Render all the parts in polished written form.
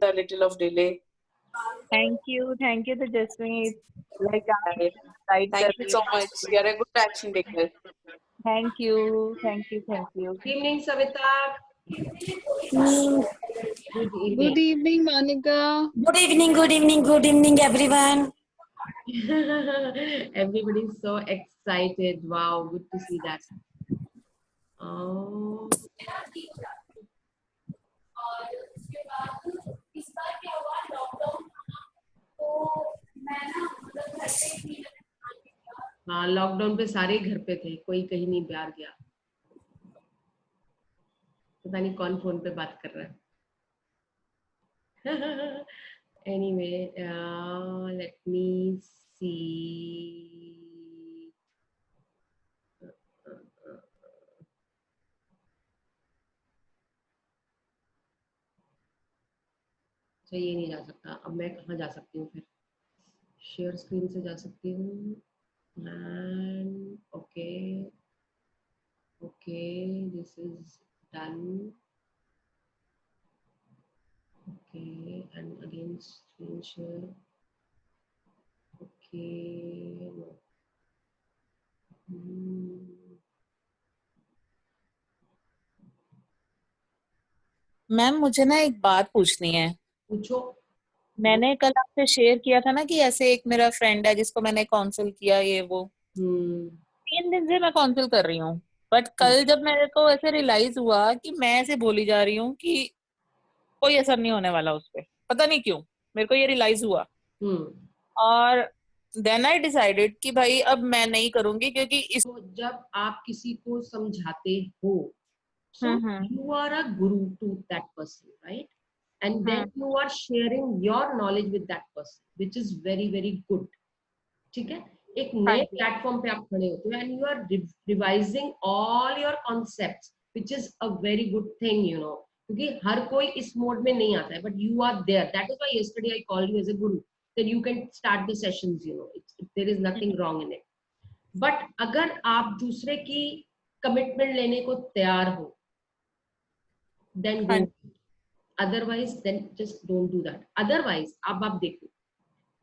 with a little of delay. Thank you, Tejasvi. Like Right. right. Thank you so much. You're a good action taker. Thank you. Good evening, Savita. Good Good evening, Monica. Good evening, everyone. Everybody's so excited. Wow, good to see that. Oh. हाँ, lockdown पे सारे घर पे थे, कोई कहीं नहीं बाहर गया। पता नहीं कौन फोन पे बात कर रहा है। Anyway, let me see. तो ये नहीं जा सकता। अब मैं कहाँ जा सकती हूँ फिर? शेयर स्क्रीन से जा सकती हूँ। And okay, this is done. Okay, and again screen share. Okay, no. Ma'am मुझे ना एक बात पूछनी है। पूछो। मैंने कल आपसे शेयर किया था ना कि ऐसे एक मेरा फ्रेंड है जिसको मैंने काउंसिल किया, ये वो 3 दिन से मैं काउंसिल कर रही हूँ, बट कल जब मेरे को ऐसे रियलाइज हुआ कि मैं ऐसे बोली जा रही हूँ कि कोई असर नहीं होने वाला उस पर, पता नहीं क्यों मेरे को ये रियलाइज हुआ। और देन आई डिसाइडेड कि भाई अब मैं नहीं करूंगी, क्योंकि इस जब आप किसी को समझाते हो, so you are a guru to that person, right? And then you are sharing your knowledge with that person, which is very very good. ठीक है, एक नए प्लेटफॉर्म पे आप खड़े होते हो and you are revising all your concepts, which is a very good thing, you know, क्योंकि हर कोई इस मोड में नहीं आता है, but you are there. That is why yesterday I called you as a guru, that you can start the sessions, you know, there is nothing wrong in it. But अगर आप दूसरे की कमिटमेंट लेने को तैयार हो, then go. Otherwise then just don't do that. Otherwise अब आप देखो,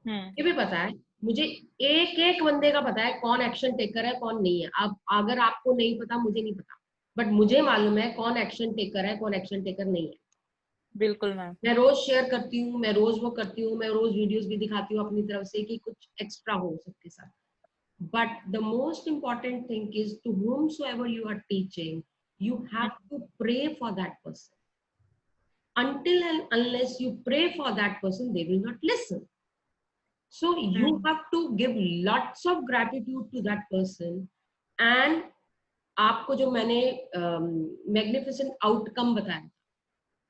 ये भी पता है मुझे, एक एक बंदे का पता है कौन एक्शन टेकर है कौन नहीं है। अब अगर आपको नहीं पता, मुझे नहीं पता, बट मुझे मालूम है कौन एक्शन टेकर है कौन एक्शन टेकर नहीं है। बिल्कुल मैम, मैं रोज शेयर करती हूँ, मैं रोज वो करती हूँ, मैं रोज वीडियोस भी दिखाती हूँ अपनी तरफ से कि कुछ एक्स्ट्रा हो सबके साथ। But the most important thing is to whomsoever you are teaching, you have to pray for that person. Until and unless you pray for that person, they will not listen. So you have to give lots of gratitude to that person. And आपको जो मैंने magnificent outcome बताया,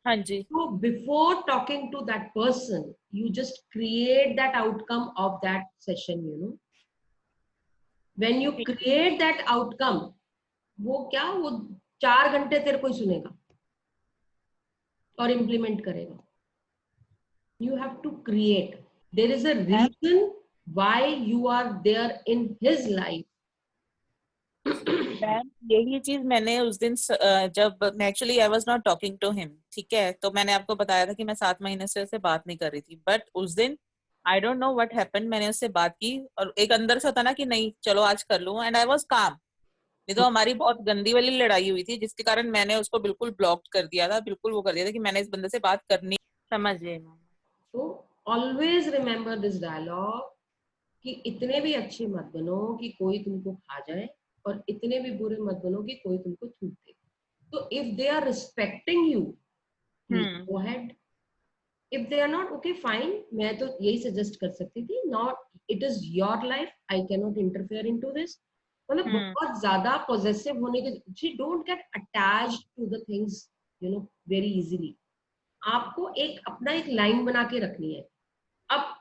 हाँ जी, so before talking to that person, you just create that outcome of that session, you know. When you create that outcome, वो क्या, वो 4 घंटे तेरे को ही सुनेगा और implement करेगा। You have to create. There is a reason why you are there in his life. Ma'am यही चीज मैंने उस दिन जब actually I was not talking to him, ठीक है, तो मैंने आपको बताया था कि मैं 7 महीने से उससे बात नहीं कर रही थी, बट उस दिन I don't know what happened, मैंने उससे बात की और एक अंदर से होता ना कि नहीं चलो आज कर लूं, एंड आई वाज काम। नहीं तो हमारी बहुत गंदी वाली लड़ाई हुई थी जिसके कारण मैंने उसको बिल्कुल ब्लॉक कर दिया था, बिल्कुल वो कर दिया था कि मैंने इस बंदे से बात करनी। समझिए ma'am. So always remember this dialogue कि इतने भी अच्छे मत बनो कि कोई तुमको खा जाए और इतने भी बुरे मत बनो कि कोई तुमको छूट दे। तो if they are respecting you, please go ahead. If they are not, okay fine, मैं तो यही suggest कर सकती थी, not it is your life, I cannot interfere into this. मतलब बहुत ज्यादा possessive होने के, she don't get attached to the things, you know, very easily. आपको एक अपना एक लाइन बना के रखनी है। अब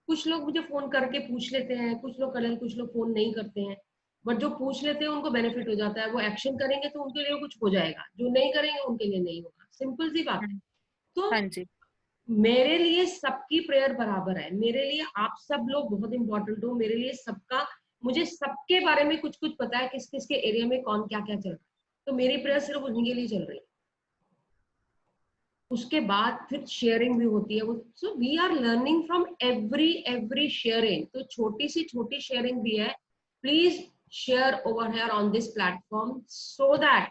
कुछ लोग मुझे फोन करके पूछ लेते हैं, कुछ लोग करें, कुछ लोग फोन नहीं करते हैं, बट जो पूछ लेते हैं उनको बेनिफिट हो जाता है, वो एक्शन करेंगे तो उनके लिए कुछ हो जाएगा, जो नहीं करेंगे उनके लिए नहीं होगा। सिंपल सी बात है। तो हाँ जी, मेरे लिए सबकी प्रेयर बराबर है, मेरे लिए आप सब लोग बहुत इंपॉर्टेंट हो, मेरे लिए सबका, मुझे सबके बारे में कुछ कुछ पता है, किस किस के एरिया में कौन क्या क्या चल रहा है, तो मेरी प्रेयर सिर्फ उन्हीं के लिए चल रही है। उसके बाद फिर शेयरिंग भी होती है। So we are learning from every sharing. तो छोटी शेयरिंग भी है, please share over here on this platform so that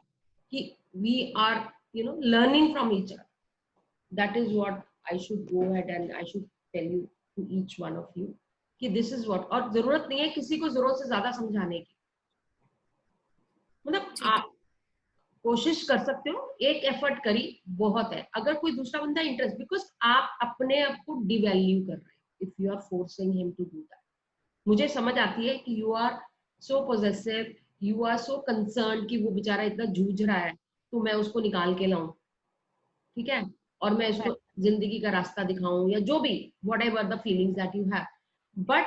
कि we are learning from each other. That is what I should go ahead and I should tell you to each one of you कि this is what। और जरूरत नहीं है किसी को जरूरत से ज्यादा समझाने की, मतलब आप कोशिश कर सकते हो, एक एफर्ट करी बहुत है। अगर कोई दूसरा बंदा इंटरेस्ट, बिकॉज आप अपने आप को डिवैल्यू कर रहे हो if you are forcing him to do that. मुझे समझ आती है कि you are so possessive, you are so concern कि वो बेचारा इतना जूझ रहा है तो मैं उसको निकाल के लाऊं, ठीक है, और मैं उसको जिंदगी का रास्ता दिखाऊं या जो भी, whatever the feelings that you have, but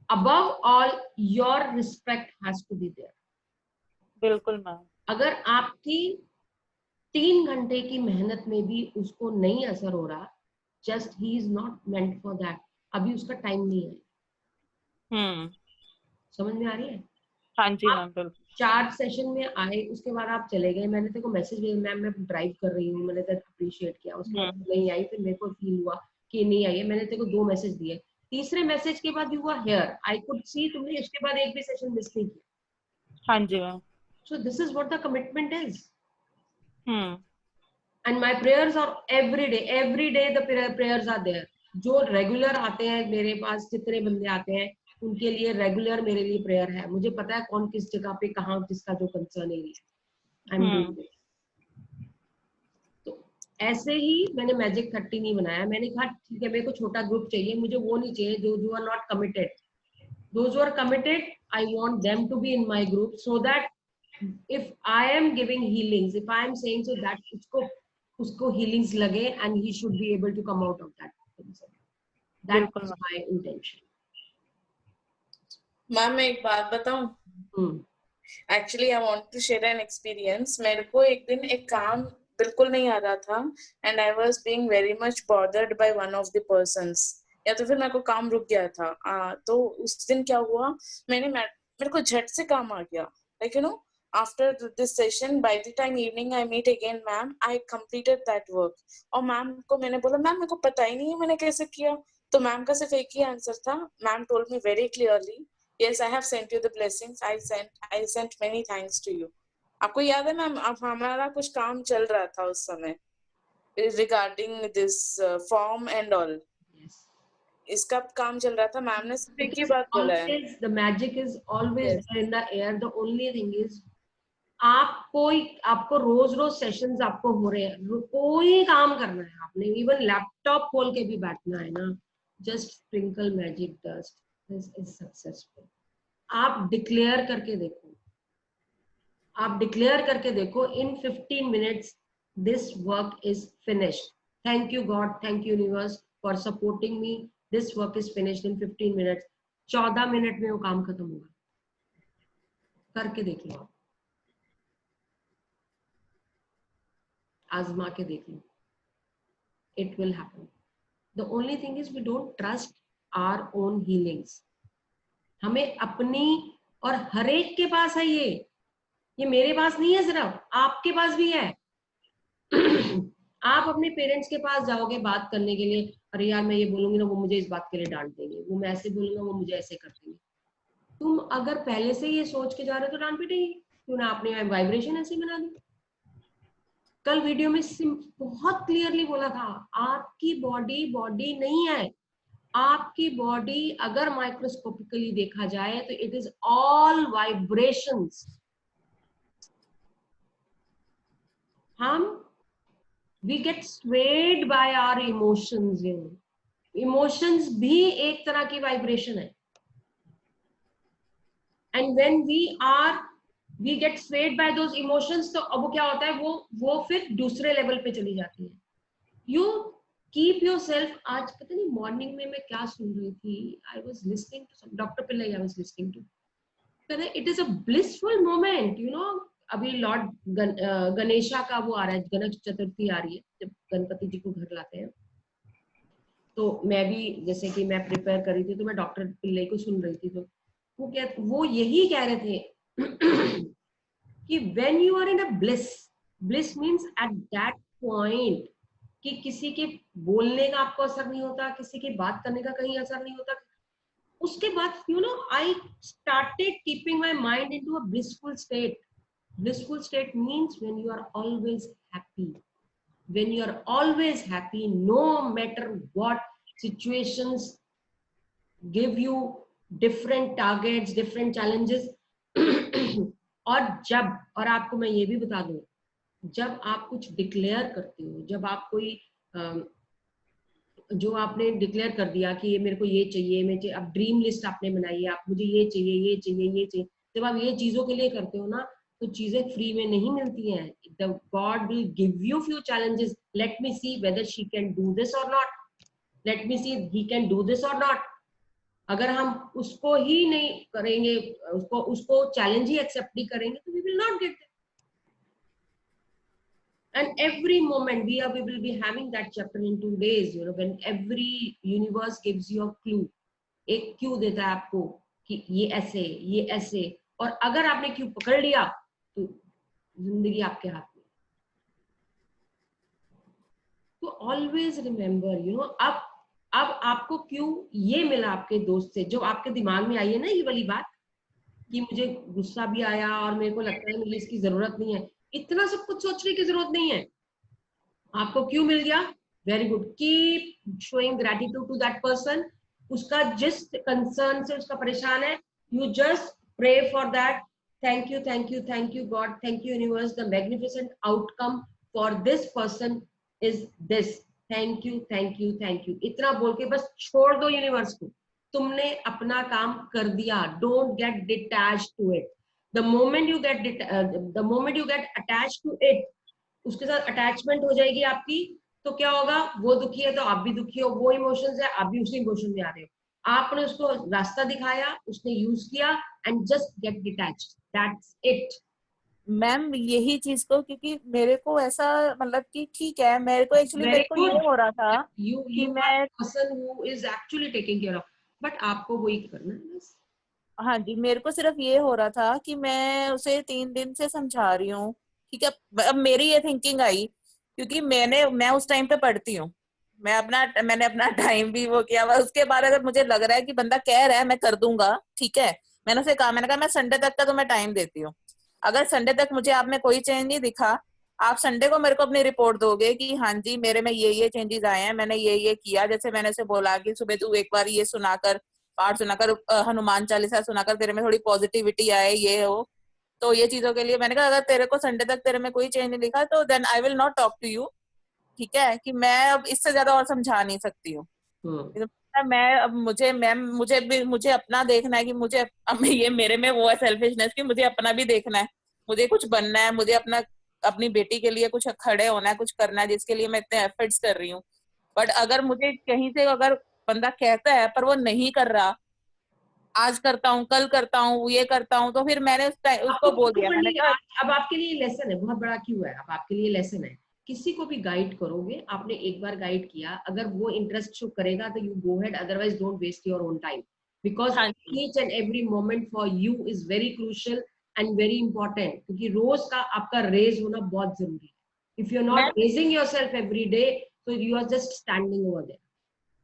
above all your respect has to be there। बिल्कुल मैम। अगर आपकी 3 घंटे की मेहनत में भी उसको नहीं असर हो रहा, just he is not meant for that, अभी उसका टाइम नहीं है। समझ में आ रही है? हाँ जी मैम बिल्कुल। 4 सेशन में आए, उसके बाद आप चले गए, मैंने तेरे को मैसेज भेजा, मैम मैं ड्राइव कर रही हूँ, मैंने तेरे अप्रिशिएट किया, उसके बाद नहीं आई, फिर मेरे को फील हुआ कि नहीं आई है, मैंने तेरे को 2 मैसेज दिए, तीसरे मैसेज के बाद you are here, I could see तुमने इसके बाद एक भी सेशन मिस नहीं किया। हाँ जी ma'am. So this is what the commitment is. Hmm. And my prayers are every day the prayers are there. जो रेगुलर आते हैं मेरे पास, जितने बंदे आते हैं उनके लिए रेगुलर मेरे लिए प्रेयर है। मुझे पता है कौन किस जगह पे कहाँ किसका जो concern area, I am doing this. तो ऐसे ही मैंने मैजिक 30 नहीं बनाया। मैंने कहा ठीक है, मेरे को छोटा ग्रुप चाहिए, मुझे वो नहीं चाहिए जो are not committed. Those are committed, I want them to be in my group so that if I am giving healings, if I am saying so that उसको healings लगे and he should be able to come out of that concern. That is my intention. Ma'am मैं एक बात बताऊं? Actually I want to share an experience. मेरे को एक दिन एक काम बिल्कुल नहीं आ रहा था and I was being very much bothered by one of the persons, या तो फिर मेरे को काम रुक गया था। तो उस दिन क्या हुआ, मेरे को झट से काम आ गया, like you know after this session, by the time evening I meet again ma'am, I completed that work। और मैम को मैंने बोला मैम मेरे को पता ही नहीं है मैंने कैसे किया, तो मैम का सिर्फ एक ही आंसर था, ma'am told me very clearly, yes I have sent you the blessings, I sent many thanks to you। आपको याद है मैम, अब हमारा कुछ काम चल रहा था उस समय regarding this form and all, इसका काम चल रहा था, मैम ने सिर्फ एक ही बात बोला है, the magic is always there in the air, the only thing is आपको रोज सेशंस आपको हो रहे हैं, कोई काम करना है आपने, इवन लैपटॉप खोल के भी बैठना है ना, just sprinkle magic dust, this is successful. आप डिक्लेयर करके देखो, इन 15 minutes this work is finished. Thank you God, thank you universe for supporting me, this work is finished in 15 minutes। 14 minute में वो काम खत्म होगा, करके देख लो, आजमा के देख लो, it will happen. The only thing is we don't trust our own healings. हमें अपनी, और हर एक के पास है ये मेरे पास नहीं है, सिर्फ आपके पास भी है। आप अपने पेरेंट्स के पास जाओगे बात करने के लिए, अरे यार मैं ये बोलूंगी ना वो मुझे इस बात के लिए डांट देंगे, वो मैं ऐसे बोलूंगा वो मुझे ऐसे कर देंगे। तुम अगर पहले से ये सोच के जा रहे हो तो डांट पिटेगी, क्यों ना आपने वाइब्रेशन ऐसे बना दी। कल वीडियो में बहुत क्लियरली बोला था, आपकी बॉडी नहीं है, आपकी बॉडी अगर माइक्रोस्कोपिकली देखा जाए तो इट इज ऑल वाइब्रेशंस। हम we get swayed by our emotions, emotions भी एक तरह की वाइब्रेशन है, and when we get swayed by those emotions, तो अब वो क्या होता है, वो फिर दूसरे लेवल पे चली जाती है। You keep yourself. आज पता नहीं मॉर्निंग में मैं क्या सुन रही थी, I was listening to doctor Pillai, I was listening to, कहते it is a blissful moment, you know. अभी लॉर्ड गणेशा का वो आ रहा है, गणेश चतुर्थी आ रही है, जब गणपति जी को घर लाते हैं। तो मैं भी जैसे कि मैं प्रिपेयर कर रही थी तो मैं डॉक्टर पिल्लाई को सुन रही थी, तो वो यही कह रहे थे कि when you are in a bliss means at that point कि किसी के बोलने का आपको असर नहीं होता, किसी की बात करने का कहीं असर नहीं होता, उसके बाद you know I started keeping my mind into a blissful state. Blissful state means when you are always happy. When you are always happy, no matter what situations give you different targets, different challenges. और जब, और आपको मैं ये भी बता दूं, जब आप कुछ डिक्लेयर करते हो, जब आप कोई जो आपने डिक्लेयर कर दिया कि ये मेरे को ये चाहिए, मैं चाहिए, अब ड्रीम लिस्ट आपने बनाई है, आप मुझे ये चाहिए, ये चाहिए, ये चाहिए, जब आप ये चीजों के लिए करते हो ना, तो चीजें फ्री में नहीं मिलती हैं. The god will give you few challenges. Let me see whether she can do this or not. Let me see he can do this or not. अगर हम उसको ही नहीं करेंगे, उसको चैलेंज ही एक्सेप्ट नहीं करेंगे, तो we will not get. And every moment we will be having that chapter in 2 days, you know, when every universe gives you a clue. एक क्यू देता है आपको कि ये ऐसे, और अगर आपने क्यू पकड़ लिया तो जिंदगी आपके हाथ में. तो ऑलवेज रिमेम्बर, यू नो, अब आपको क्यू ये मिला आपके दोस्त से, जो आपके दिमाग में आई है ना ये वाली बात कि मुझे गुस्सा भी आया और मेरे को लगता है मुझे इसकी जरूरत नहीं है. इतना सब कुछ सोचने की जरूरत नहीं है. आपको क्यों मिल गया, very good. Keep showing gratitude to that person. उसका जिस कंसर्न से उसका परेशान है, you just pray for that. Thank you, thank you, thank you God, thank you universe, the magnificent outcome for this person is this. Thank you, thank you, thank you. इतना बोल के बस छोड़ दो यूनिवर्स को. तुमने अपना काम कर दिया. Don't get detached to it. The moment you get attached to it, उसके साथ अटैचमेंट हो जाएगी आपकी, तो क्या होगा, वो दुखी है तो आप भी दुखी हो, वो इमोशंस है आप भी उसी इमोशन में आ रहे हो. आपने उसको रास्ता दिखाया, उसने यूज किया, and just get detached. That's it. Ma'am यही चीज को, क्योंकि मेरे को ऐसा मतलब कि ठीक है, मेरे को एक्चुअली मेरे को ये हो रहा था कि मैं person who is actually taking care of, but आपको वही करना है बस. हाँ जी, मेरे को सिर्फ ये हो रहा था कि मैं उसे 3 दिन से समझा रही हूँ, ठीक है. अब मेरी ये थिंकिंग आई, क्योंकि मैं उस टाइम पे पढ़ती हूँ, मैंने अपना टाइम भी वो किया हुआ. उसके बाद अगर मुझे लग रहा है कि बंदा कह रहा है मैं कर दूंगा, ठीक है, मैंने कहा मैं संडे तक का तुम्हें टाइम देती हूँ. अगर संडे तक मुझे आप में कोई चेंज नहीं दिखा, आप संडे को मेरे को अपनी रिपोर्ट दोगे कि हाँ जी मेरे में ये चेंजेस आए हैं, मैंने ये किया. जैसे मैंने उसे बोला कि सुबह तू एक बार ये सुनाकर, पाठ सुनाकर, हनुमान चालीसा सुनाकर तेरे में थोड़ी पॉजिटिविटी आए, ये हो. तो ये चीजों के लिए मैंने कहा अगर तेरे को संडे तक तेरे में कोई चेंज नहीं दिखा तो then I will not talk to you. ठीक है, कि मैं अब इससे ज्यादा और समझा नहीं सकती हूँ. मैं अब मुझे अपना देखना है कि मुझे अब ये मेरे में वो है सेल्फिशनेस कि मुझे अपना भी देखना है, मुझे कुछ बनना है, मुझे अपनी बेटी के लिए कुछ खड़े होना है, कुछ करना है, जिसके लिए मैं इतने एफर्ट्स कर रही हूँ. बट अगर मुझे कहीं से अगर बंदा कहता है पर वो नहीं कर रहा, आज करता हूँ, कल करता हूँ, ये करता हूँ, तो फिर मैंने उसको बोल दिया. मैंने कहा अब आपके लिए लेसन है, बहुत बड़ा क्यों है, अब आपके लिए लेसन है. किसी को भी गाइड करोगे, आपने एक बार गाइड किया, अगर वो इंटरेस्ट शो करेगा तो you go ahead, otherwise don't waste your own time, because each and every moment for you is very crucial and very important. क्योंकि रोज का आपका रेज होना बहुत जरूरी है. If you are not raising yourself every day, तो you are just standing over there.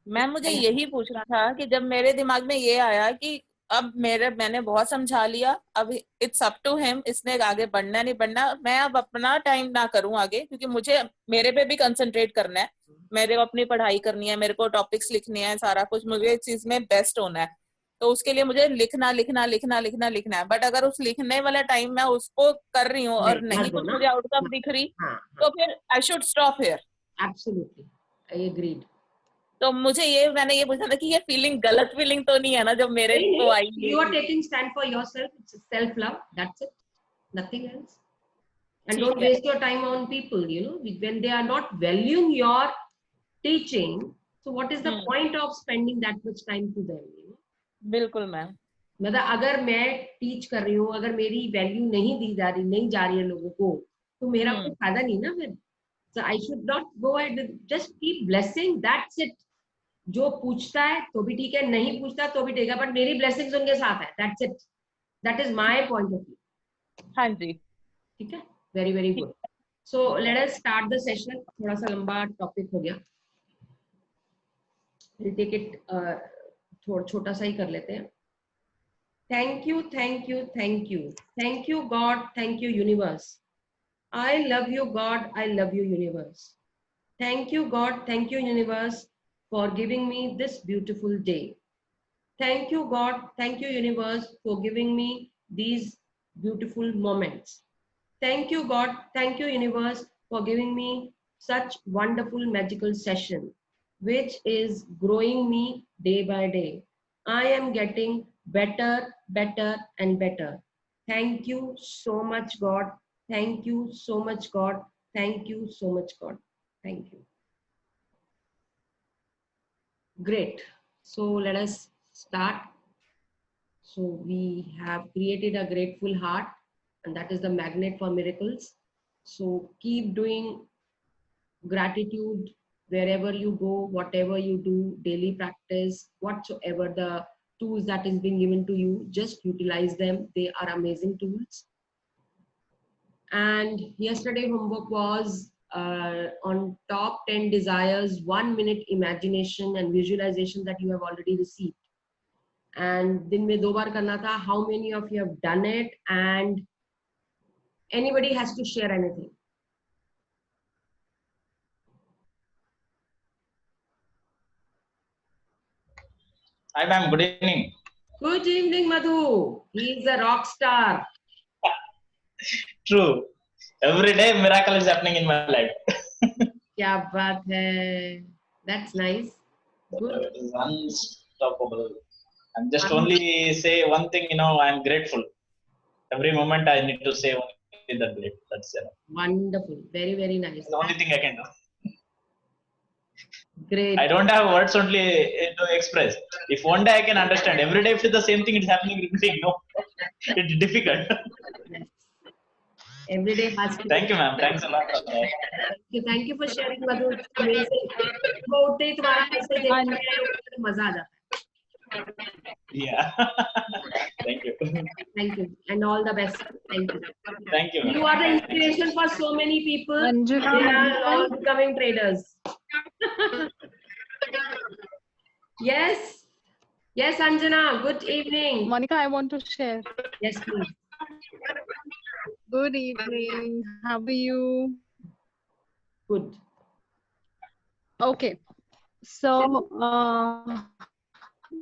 मैं मुझे यही पूछना था कि जब मेरे दिमाग में ये आया कि अब मैंने बहुत समझा लिया, अब इट्स अप टू हिम, इसने आगे बढ़ना नहीं बढ़ना, मैं अब अपना टाइम ना करूं आगे, क्योंकि मुझे मेरे पे भी कंसंट्रेट करना है, मेरे को अपनी पढ़ाई करनी है, मेरे को टॉपिक्स लिखने हैं, सारा कुछ मुझे इस चीज में बेस्ट होना है. तो उसके लिए मुझे लिखना है. बट अगर उस लिखने वाला टाइम मैं उसको कर रही हूँ और नहीं कुछ मुझे आउटकम दिख रही, तो फिर I should stop here. Absolutely, I agreed. तो मैंने ये पूछा था कि ये फीलिंग गलत फीलिंग तो नहीं है ना जब मेरे को आई. You are taking stand for yourself. It's self love. That's it. Nothing else. And don't waste your time on people. You know, when they are not valuing your teaching, so what is the point of spending that much time to them? You know? बिल्कुल ma'am. मतलब अगर मैं teach कर रही हूँ, अगर मेरी value नहीं जा रही है लोगों को, तो मेरा कोई फायदा नहीं ना फिर. So I should not go ahead. Just keep blessing. That's it. जो पूछता है तो भी ठीक है, नहीं पूछता तो भी ठीक है, बट मेरी ब्लेसिंग्स उनके साथ है. That's it. That is my point of view. हाँ जी, ठीक है. Very very good. So let us start the session. थोड़ा सा लंबा टॉपिक हो गया. We'll take it थोड़ा छोटा सा ही कर लेते हैं. Thank you, thank you, thank you. Thank you, God. Thank you, universe. I love you, God. I love you, universe. Thank you, God. Thank you, universe, for giving me this beautiful day. Thank you, God. Thank you, universe, for giving me these beautiful moments. Thank you, God. Thank you, universe, for giving me such wonderful magical session, which is growing me day by day. I am getting better, better, and better. Thank you so much, God. Thank you so much, God. Thank you so much, God. Thank you. Great. So let us start. So we have created a grateful heart, and that is the magnet for miracles. So keep doing gratitude wherever you go, whatever you do, daily practice, whatsoever the tools that is being given to you, just utilize them. They are amazing tools. And yesterday homework was on top 10 desires, 1 minute imagination and visualization that you have already received. And दिन में 2 बार करना था. How many of you have done it? And anybody has to share anything. Hi ma'am, good evening. Good evening, Madhu. He is a rock star. True. Every day miracle is happening in my life. क्या बात है. That's nice. Good. It is unstoppable. I'm just only say one thing, I'm grateful. Every moment I need to say only that great. That's it. Wonderful. Very, very nice. The only thing I can do. Great. I don't have words only to express. If one day I can understand, every day if it's the same thing, it's happening, repeating. No, it's difficult. Yes. Every day has to. Thank you, ma'am. Thanks a lot. Thank you for sharing, Madhu. It's amazing. उठते ही तुम्हारा message देखते हैं, मजा आ जाता है. Yeah. Thank you. Thank you, and all the best. Thank you. Thank you, ma'am. You are the inspiration for so many people. Anjana. They are all becoming traders. Yes. Yes, Anjana. Good evening. Monica, I want to share. Yes, please. Good evening. How are you? Good. Okay. So,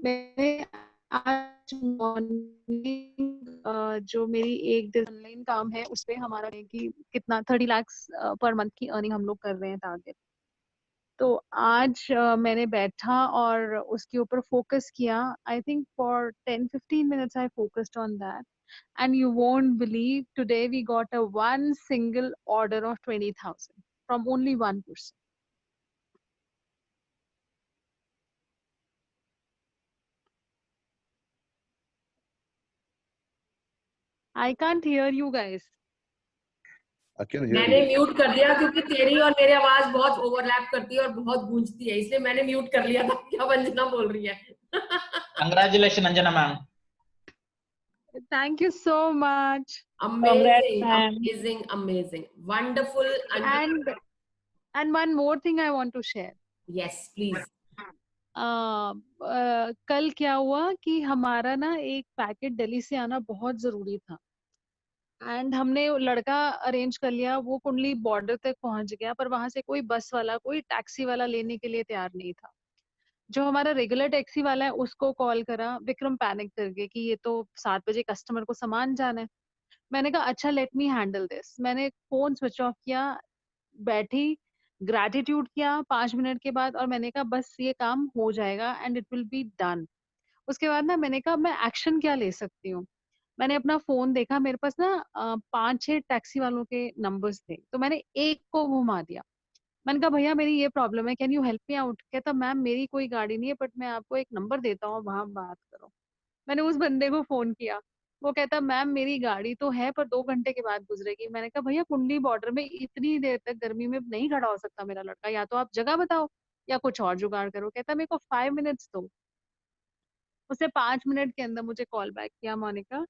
मैंने आज morning जो मेरी एक दिन online काम है उस पे हमारा है कि कितना 30 लाख पर मंथ की अर्निंग हम लोग कर रहे हैं टारगेट. तो आज मैंने बैठा और उसके ऊपर फोकस किया. I think for 10-15 minutes I focused on that, and you won't believe today we got a one single order of 20,000 from only one person. I can't hear you guys. I can hear मैंने you. Mute कर दिया क्योंकि तेरी और मेरी आवाज बहुत overlap करती है और बहुत गूंजती है, इसलिए मैंने म्यूट कर लिया था. क्या अंजना बोल रही है? Congratulations, Anjana ma'am. Thank you so much. Amazing, amazing, amazing, wonderful. And one more thing I want to share. Yes, please. कल क्या हुआ कि हमारा ना एक पैकेट दिल्ली से आना बहुत जरूरी था, एंड हमने लड़का अरेंज कर लिया. वो कुंडली बॉर्डर तक पहुंच गया, पर वहां से कोई बस वाला कोई टैक्सी वाला लेने के लिए तैयार नहीं था. जो हमारा रेगुलर टैक्सी वाला है उसको कॉल करा. विक्रम पैनिक कर गए कि ये तो 7 बजे कस्टमर को सामान जाना है. मैंने कहा अच्छा लेट मी हैंडल दिस. मैंने फोन स्विच ऑफ किया, बैठी, ग्रैटिट्यूड किया 5 मिनट के बाद, और मैंने कहा बस ये काम हो जाएगा and it will be done. उसके बाद ना मैंने कहा मैं एक्शन क्या ले सकती हूँ. मैंने अपना फोन देखा, मेरे पास ना 5-6 टैक्सी वालों के नंबर्स थे, तो मैंने एक को घुमा दिया. मैंने कहा भैया मेरी ये प्रॉब्लम है, can you help me out. कहता मैम मेरी कोई गाड़ी नहीं है, बट मैं आपको एक नंबर देता हूँ, वहां बात करो. मैंने उस बंदे को फोन किया. वो कहता मैम मेरी गाड़ी तो है पर 2 घंटे के बाद गुजरेगी. मैंने कहा भैया कुंडली बॉर्डर में इतनी देर तक गर्मी में नहीं खड़ा हो सकता मेरा लड़का, या तो आप जगह बताओ या कुछ और जुगाड़ करो. कहता मेरे को 5 मिनट्स दो. उसने 5 मिनट के अंदर मुझे कॉल बैक किया Monica,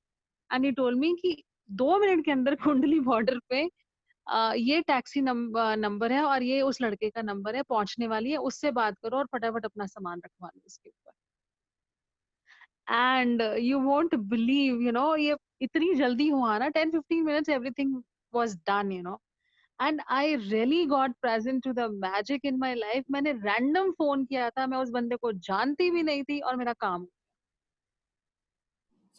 and he told me कि 2 मिनट के अंदर कुंडली बॉर्डर पे ये टैक्सी नंबर है और ये उस लड़के का नंबर है, पहुंचने वाली है, उससे बात करो और फटाफट अपना सामान रखवा लो उसके ऊपर। And you won't believe, you know, ये इतनी जल्दी हुआ ना, 10-15 minutes everything was done, you know. And I really got present to the magic in my life. मैंने रैंडम फोन किया था, मैं उस बंदे को जानती भी नहीं थी और मेरा काम।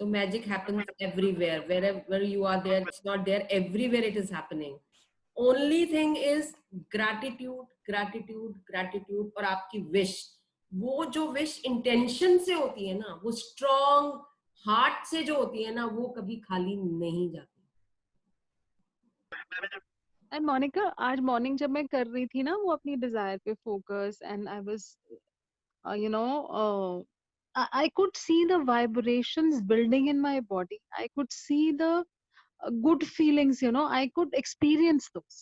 So magic happens everywhere. Wherever you are there, it's not there. Everywhere it is happening. Only thing is gratitude, gratitude, gratitude और आपकी wish. वो जो wish intention से होती है ना, वो strong heart से जो होती है ना, वो कभी खाली नहीं जाती। एंड मोनिका, आज मॉर्निंग जब मैं कर रही थी ना वो अपनी डिजायर पे focus, and I was you know, I could see the vibrations building in my body. I could see the good feelings, you know, I could experience those.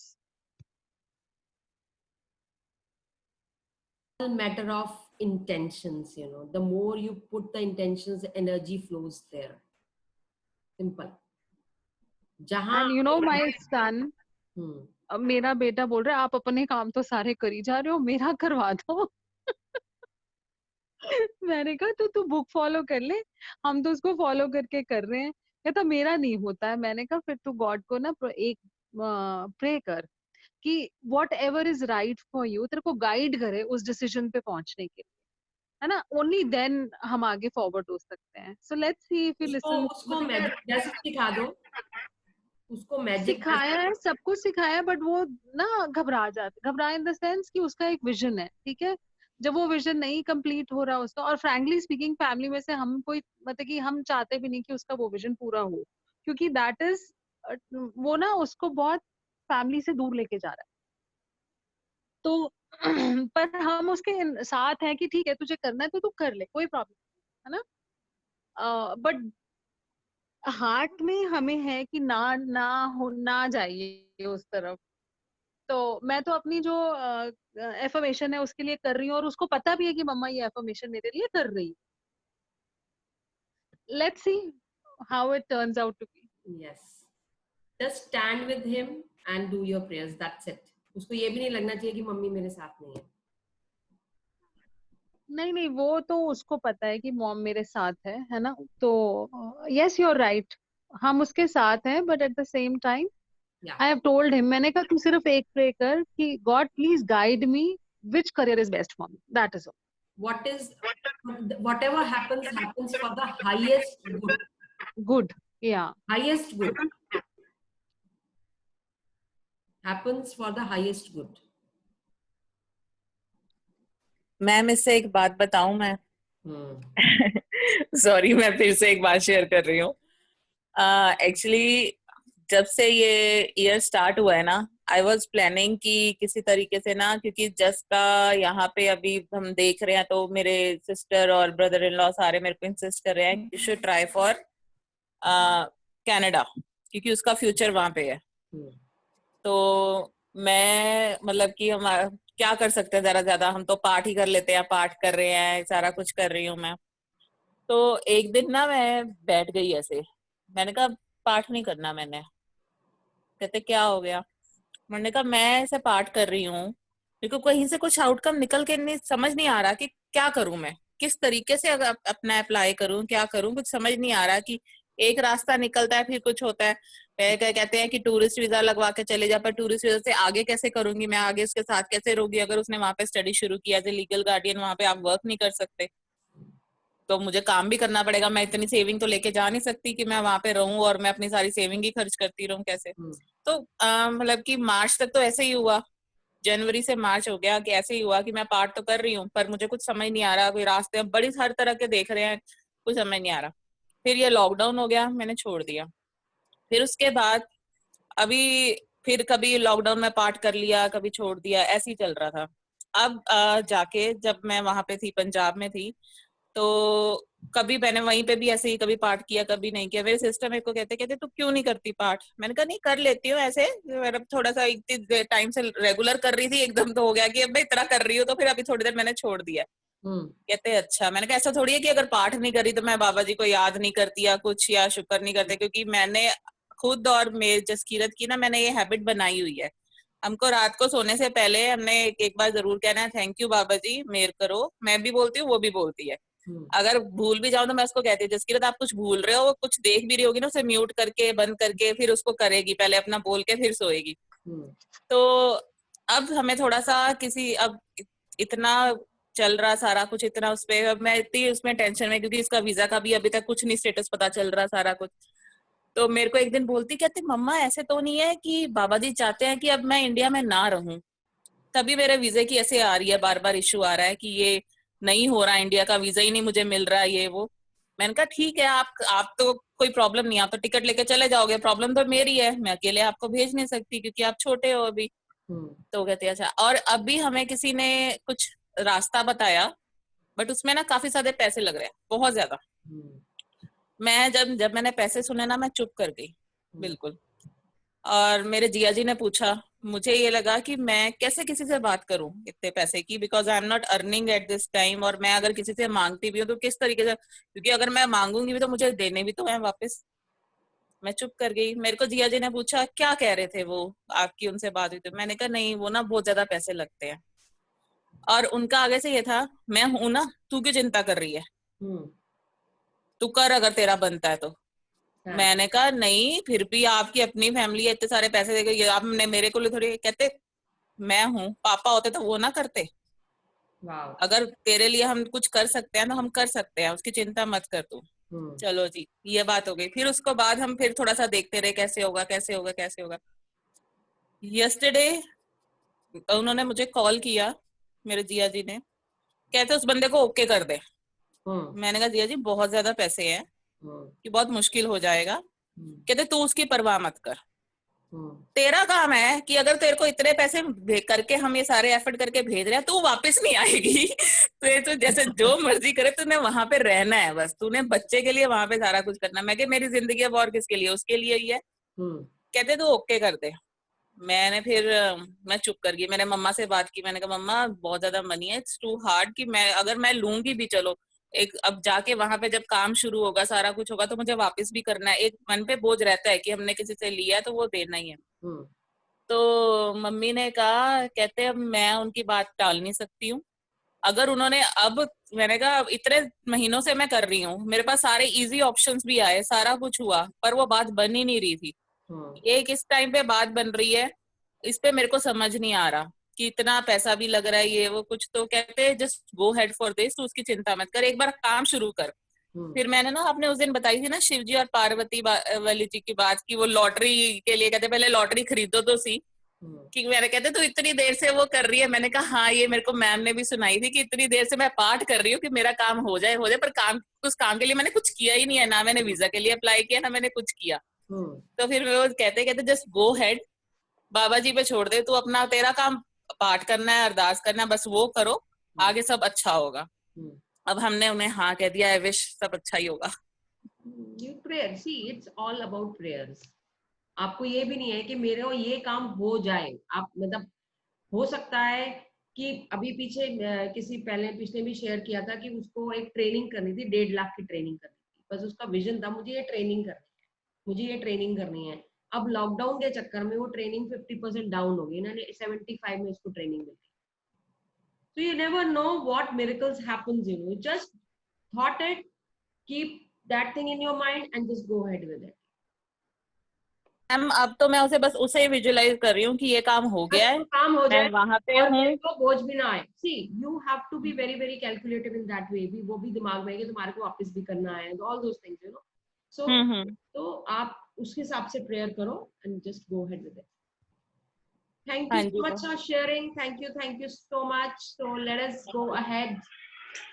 Matter of intentions, you know, the more you put the intentions, the energy flows there. Simple. And you know, my son, अब मेरा बेटा बोल रहा है आप अपने काम तो सारे करी जा रहे हो, मेरा करवा दो। मैंने कहा तू बुक फॉलो कर ले, हम तो उसको फॉलो करके कर रहे हैं। कहता मेरा नहीं होता है। मैंने कहा फिर तू गॉड को ना एक प्रे कर कि what ever is right for you, तेरे को गाइड करे उस डिसीजन पे पहुंचने के लिए, है ना। ओनली देन हम आगे फॉरवर्ड हो सकते हैं। So let's see if you listen. उसको मैजिक जैसे सिखा दो, उसको मैजिक सिखाया है, सब कुछ सिखाया है, बट वो ना घबरा इन द सेंस कि उसका एक विजन है, ठीक है। जब वो विजन नहीं कंप्लीट हो रहा उसका, और फ्रैंकली स्पीकिंग फैमिली में से हम कोई मतलब कि हम चाहते भी नहीं कि उसका वो विजन पूरा हो, क्योंकि दैट इज वो ना उसको बहुत फैमिली से दूर लेके जा रहा है। तो पर हम उसके साथ हैं कि ठीक है तुझे करना है तो तू कर ले, कोई प्रॉब्लम, है ना। बट हार्ट में हमें है कि ना जाइए उस तरफ। तो मैं तो अपनी जो एफर्मेशन है उसके लिए कर रही हूँ, और उसको पता भी है कि मम्मा ये एफर्मेशन मेरे लिए कर रही है। Let's see how it turns out to be. Yes, just stand with him and do your prayers, that's it. उसको ये भी नहीं लगना चाहिए कि मम्मी मेरे साथ नहीं है। नहीं, वो तो उसको पता है कि मॉम मेरे साथ है ना। तो यस यू आर राइट, हम उसके साथ हैं, but at the same time I have told him, मैंने कहा तू सिर्फ एक प्रे कर कि God please guide me which career is best for me, that is all. Whatever happens for the highest good, yeah, highest good happens for the highest good. Ma'am इससे एक बात बताऊं मैं? सॉरी मैं फिर से एक बात शेयर कर रही हूँ। एक्चुअली जब से ये ईयर स्टार्ट हुआ है ना, आई वॉज प्लानिंग कि किसी तरीके से ना, क्योंकि जस्ट का यहाँ पे अभी हम देख रहे हैं तो मेरे सिस्टर और ब्रदर इन लॉ सारे मेरे को इंसिस्ट कर रहे हैं you should try for Canada, क्योंकि उसका फ्यूचर वहां पे है। तो मैं मतलब कि हम क्या कर सकते हैं, जरा ज्यादा हम तो पाठ ही कर लेते हैं, पाठ कर रहे हैं, सारा कुछ कर रही हूँ मैं। तो एक दिन ना मैं बैठ गई ऐसे, मैंने कहा पाठ नहीं करना मैंने। कहते क्या हो गया? मैंने कहा मैं ऐसे पाठ कर रही हूँ, मेरे को कहीं से कुछ आउटकम निकल के नहीं, समझ नहीं आ रहा कि क्या करूं मैं, किस तरीके से अगर अपना अप्लाई करूं, क्या करूं, कुछ समझ नहीं आ रहा। कि एक रास्ता निकलता है फिर कुछ होता है। कहते हैं कि टूरिस्ट वीजा लगवा के चले जा, पर टूरिस्ट वीजा से आगे कैसे करूंगी मैं, आगे उसके साथ कैसे रहूंगी? अगर उसने वहां पे स्टडी शुरू किया एज ए लीगल गार्डियन, वहां पे आप वर्क नहीं कर सकते, तो मुझे काम भी करना पड़ेगा। मैं इतनी सेविंग तो लेके जा नहीं सकती कि मैं वहां पे रहूं और मैं अपनी सारी सेविंग ही खर्च करती रहूं, कैसे? तो मतलब कि मार्च तक तो ऐसे ही हुआ, जनवरी से मार्च हो गया कि ऐसे ही हुआ कि मैं पाठ तो कर रही हूँ पर मुझे कुछ समझ नहीं आ रहा, कोई रास्ते बड़ी हर तरह के देख रहे हैं, कुछ समझ नहीं आ रहा। फिर ये लॉकडाउन हो गया, मैंने छोड़ दिया। फिर उसके बाद अभी फिर कभी लॉकडाउन में पाठ कर लिया, कभी छोड़ दिया, ऐसे ही चल रहा था। अब जाके जब मैं वहां पे थी, पंजाब में थी, तो कभी मैंने वहीं पे भी ऐसे ही कभी पाठ किया, कभी नहीं किया। मेरे सिस्टर मेरे को कहते तू क्यों नहीं करती पाठ? मैंने कहा नहीं कर लेती हूँ ऐसे, थोड़ा सा इतनी टाइम से रेगुलर कर रही थी, एकदम तो हो गया कि अब मैं इतना कर रही हूँ, तो फिर अभी थोड़ी देर मैंने छोड़ दिया। कहते अच्छा। मैंने कहा ऐसा थोड़ी है कि अगर पाठ नहीं करी तो मैं बाबा जी को याद नहीं करती या कुछ, या शुक्र नहीं करते, क्योंकि मैंने खुद और मेरे जसकीरत की ना मैंने ये हैबिट बनाई हुई है, हमको रात को सोने से पहले हमने एक बार जरूर कहना है थैंक यू बाबा जी, मेहर करो। मैं भी बोलती हूँ, वो भी बोलती है। अगर भूल भी जाऊं तो मैं उसको कहती हूँ जसकीरत आप कुछ भूल रहे हो, वो कुछ देख भी रही होगी ना, उसे म्यूट करके बंद करके फिर उसको करेगी, पहले अपना बोल के फिर सोएगी। तो अब हमें थोड़ा सा अब इतना चल रहा सारा कुछ, इतना उस पे अब मैं इतनी उसमें टेंशन में, क्योंकि इसका वीजा का भी अभी तक कुछ नहीं स्टेटस पता चल रहा सारा कुछ। तो मेरे को एक दिन बोलती, कहती मम्मा ऐसे तो नहीं है कि बाबा जी चाहते हैं कि अब मैं इंडिया में ना रहूं, तभी मेरे वीजे की ऐसे आ रही है, बार बार इश्यू आ रहा है कि ये नहीं हो रहा, इंडिया का वीजा ही नहीं मुझे मिल रहा, ये वो। मैंने कहा ठीक है, आप तो कोई प्रॉब्लम नहीं, आप तो टिकट लेके चले जाओगे, प्रॉब्लम तो मेरी है, मैं अकेले आपको भेज नहीं सकती क्योंकि आप छोटे हो अभी। तो कहते हैं अच्छा। और अभी हमें किसी ने कुछ रास्ता बताया, बट उसमें ना काफी सारे पैसे लग रहे हैं, बहुत ज्यादा। मैं जब मैंने पैसे सुने ना, मैं चुप कर गई बिल्कुल। और मेरे जिया जी ने पूछा, मुझे ये लगा कि मैं कैसे किसी से बात करूं इतने पैसे की, because I am not earning at this time. और मैं अगर किसी से मांगती भी हूँ तो किस तरीके से, क्योंकि अगर मैं मांगूंगी भी तो मुझे देने भी तो है वापस। मैं चुप कर गई। मेरे को जिया जी ने पूछा क्या कह रहे थे वो, आपकी उनसे बात हुई? तो मैंने कहा नहीं, वो ना बहुत ज्यादा पैसे लगते हैं। और उनका आगे से ये था, मैं हूं ना, तू क्यों चिंता कर रही है, तू कर अगर तेरा बनता है तो। मैंने कहा नहीं, फिर भी आपकी अपनी फैमिली है, इतने सारे पैसे देके आपने मेरे को थोड़ी। कहते मैं हूँ, पापा होते तो वो ना करते। अगर तेरे लिए हम कुछ कर सकते हैं तो हम कर सकते हैं, उसकी चिंता मत कर तू। चलो जी, ये बात हो गई। फिर उसको बाद हम फिर थोड़ा सा देखते रहे कैसे होगा कैसे होगा कैसे होगा। यस्टरडे उन्होंने मुझे कॉल किया, मेरे जिया जी ने, कहते उस बंदे को ओके कर दे। मैंने कहा जिया जी बहुत ज्यादा पैसे हैं कि बहुत मुश्किल हो जाएगा। कहते तू उसकी परवाह मत कर, तेरा काम है कि अगर तेरे को इतने पैसे करके हम ये सारे एफर्ट करके भेज रहे हैं, तू वापस नहीं आएगी। तो जैसे जो मर्जी करे, तूने वहां पे रहना है, बस तूने बच्चे के लिए वहां पे सारा कुछ करना। मैं मेरी जिंदगी अब और किसके लिए, उसके लिए ही है। कहते तू ओके कर दे। मैंने फिर मैं चुप कर गई। मैंने मम्मा से बात की, मैंने कहा मम्मा बहुत ज्यादा मनी है, इट्स टू हार्ड कि मैं अगर मैं लूंगी भी, चलो एक अब जाके वहां पे जब काम शुरू होगा सारा कुछ होगा तो मुझे वापस भी करना है। एक मन पे बोझ रहता है कि हमने किसी से लिया है तो वो देना ही है। तो मम्मी ने कहा, कहते अब मैं उनकी बात टाल नहीं सकती हूँ। अगर उन्होंने अब, मैंने कहा अब इतने महीनों से मैं कर रही हूँ, मेरे पास सारे इजी ऑप्शंस भी आए, सारा कुछ हुआ, पर वो बात बन ही नहीं रही थी। ये किस टाइम पे बात बन रही है, इस पे मेरे को समझ नहीं आ रहा कि इतना पैसा भी लग रहा है, ये वो कुछ। तो कहते हैं just go head for this, तो उसकी चिंता मत कर, एक बार काम शुरू कर। फिर मैंने ना, आपने उस दिन बताई थी ना शिव जी और पार्वती वाली जी की बात, की वो लॉटरी के लिए कहते पहले लॉटरी खरीदो तो सी। कि मैंने कहते तू इतनी देर से वो कर रही है, मैंने कहा हाँ, ये मेरे को मैम ने भी सुनाई थी कि इतनी देर से मैं पाठ कर रही हूँ कि मेरा काम हो जाए, पर काम, उस काम के लिए मैंने कुछ किया ही नहीं है, ना मैंने वीजा के लिए अप्लाई किया, ना मैंने कुछ किया। तो फिर वो कहते जस्ट गो हेड, बाबा जी पे छोड़ दे, तू अपना, तेरा काम पाठ करना है, अरदास करना है, बस वो करो, आगे सब अच्छा होगा। अब हमने उन्हें हाँ कह दिया, आई विश सब अच्छा ही होगा। You prayer, see, it's all about prayers. आपको ये भी नहीं है कि मेरे को ये काम हो जाए, आप मतलब हो सकता है कि अभी पीछे किसी पहले पिछले भी शेयर किया था कि उसको एक ट्रेनिंग करनी थी, 1.5 लाख की ट्रेनिंग करनी थी, बस उसका विजन था मुझे ये ट्रेनिंग करनी है, मुझे ये ट्रेनिंग करनी है। अब लॉकडाउन के चक्कर में वो ट्रेनिंग 50% डाउन हो गई ना, 75 में उसको ट्रेनिंग मिल गई। So you never know what miracles happens, you know. Just thought it, keep that thing in your mind and just go ahead with it. अब तो मैं उसे बस उसे विजुअलाइज कर रही हूँ कि ये काम हो गया है, काम हो जाए, मैं वहां पे और हूँ, तो बोझ भी ना आए। See, you have to be very very calculative in that way. भी वो भी दिमाग में है कि तुम्हारे को वापस भी करना है, all those things, you know. So तो आप उसके हिसाब से प्रेयर करो and just go ahead with it. Thank you so much for sharing. Thank you so much. So let us go ahead.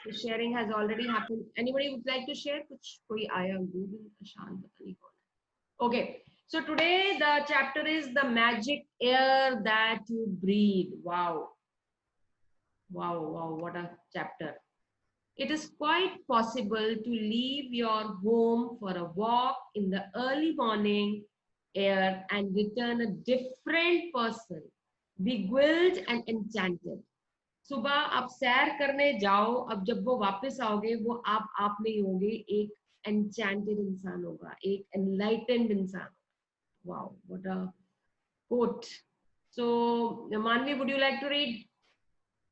The sharing has already happened. Anybody would like to share? कुछ कोई आया? Google शांत पता नहीं कौन है. Okay. So today the chapter is the magic air that you breathe. Wow. Wow, wow, what a chapter. It is quite possible to leave your home for a walk in the early morning air and return a different person, beguiled and enchanted. सुबह आप सैर करने जाओ, अब जब वो वापस आओगे वो आप नहीं होगे, एक enchanted इंसान होगा, एक enlightened इंसान होगा. Wow, what a quote. So Manvi, would you like to read?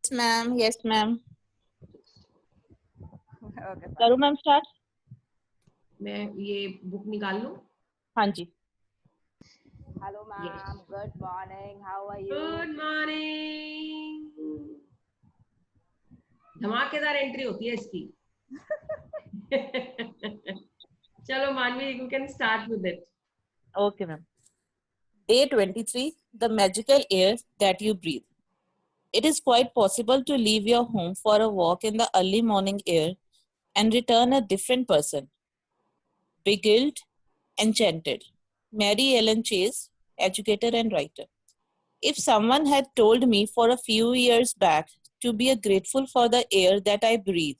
Yes ma'am, yes ma'am. Okay, करूँ मैम स्टार्ट? मैं ये बुक निकाल लूं? हाँ जी. Hello, ma'am. Yes. Good morning. How are you? Good morning. धमाकेदार एंट्री होती है इसकी. चलो मानवी, you can start with it. Okay ma'am. Day 23, the magical air that you breathe. It is quite possible to leave your home for a walk in the early morning air and return a different person. Beguiled, enchanted. Mary Ellen Chase, educator and writer. If someone had told me for a few years back to be grateful for the air that I breathe,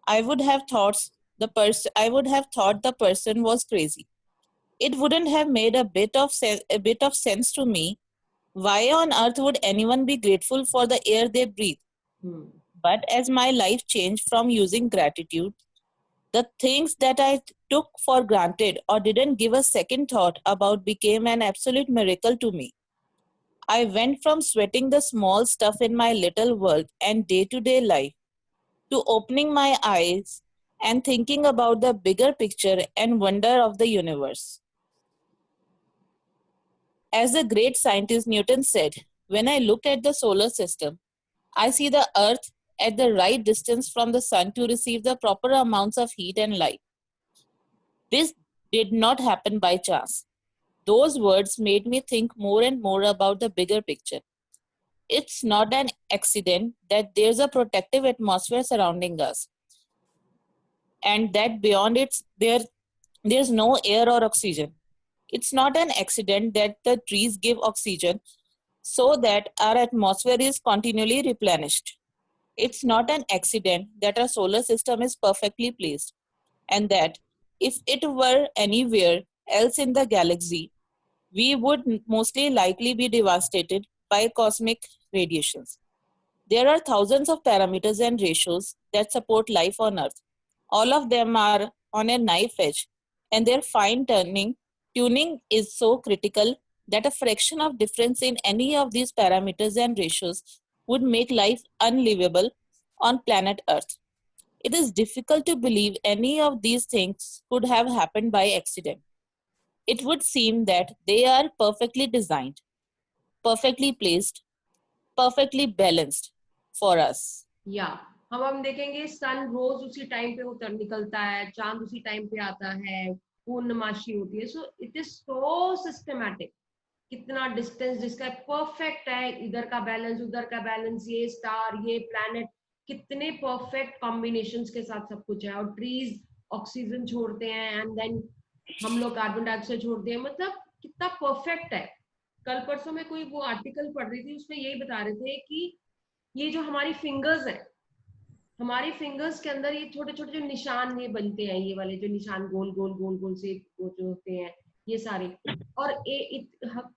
I would have thought the person was crazy. It wouldn't have made a bit of sense to me. Why on earth would anyone be grateful for the air they breathe? But as my life changed from using gratitude, the things that I took for granted or didn't give a second thought about became an absolute miracle to me. I went from sweating the small stuff in my little world and day-to-day life to opening my eyes and thinking about the bigger picture and wonder of the universe. As the great scientist Newton said, when I look at the solar system, I see the Earth at the right distance from the sun to receive the proper amounts of heat and light. This did not happen by chance. Those words made me think more and more about the bigger picture. It's not an accident that there's a protective atmosphere surrounding us, and that beyond there's no air or oxygen. It's not an accident that the trees give oxygen so that our atmosphere is continually replenished. It's not an accident that our solar system is perfectly placed, and that if it were anywhere else in the galaxy, we would mostly likely be devastated by cosmic radiations. There are thousands of parameters and ratios that support life on Earth. All of them are on a knife edge, and their tuning is so critical that a fraction of difference in any of these parameters and ratios would make life unlivable on planet Earth. It is difficult to believe any of these things could have happened by accident. It would seem that they are perfectly designed, perfectly placed, perfectly balanced for us. Yeah, हम देखेंगे सन रोज उसी time पे उतर निकलता है, चांद उसी time पे आता है, पूर्णमासी होती है. So it is so systematic. कितना डिस्टेंस जिसका परफेक्ट है, इधर का बैलेंस उधर का बैलेंस, ये स्टार ये प्लैनेट, कितने परफेक्ट कॉम्बिनेशंस के साथ सब कुछ है. और ट्रीज ऑक्सीजन छोड़ते हैं एंड देन हम लोग कार्बन डाइऑक्साइड छोड़ते हैं. मतलब कितना परफेक्ट है. कल परसों में कोई वो आर्टिकल पढ़ रही थी, उसमें यही बता रहे थे कि ये जो हमारी फिंगर्स है, हमारी फिंगर्स के अंदर ये छोटे छोटे जो निशान ये बनते हैं, ये वाले जो निशान गोल गोल गोल गोल से वो जो होते हैं ये सारे, और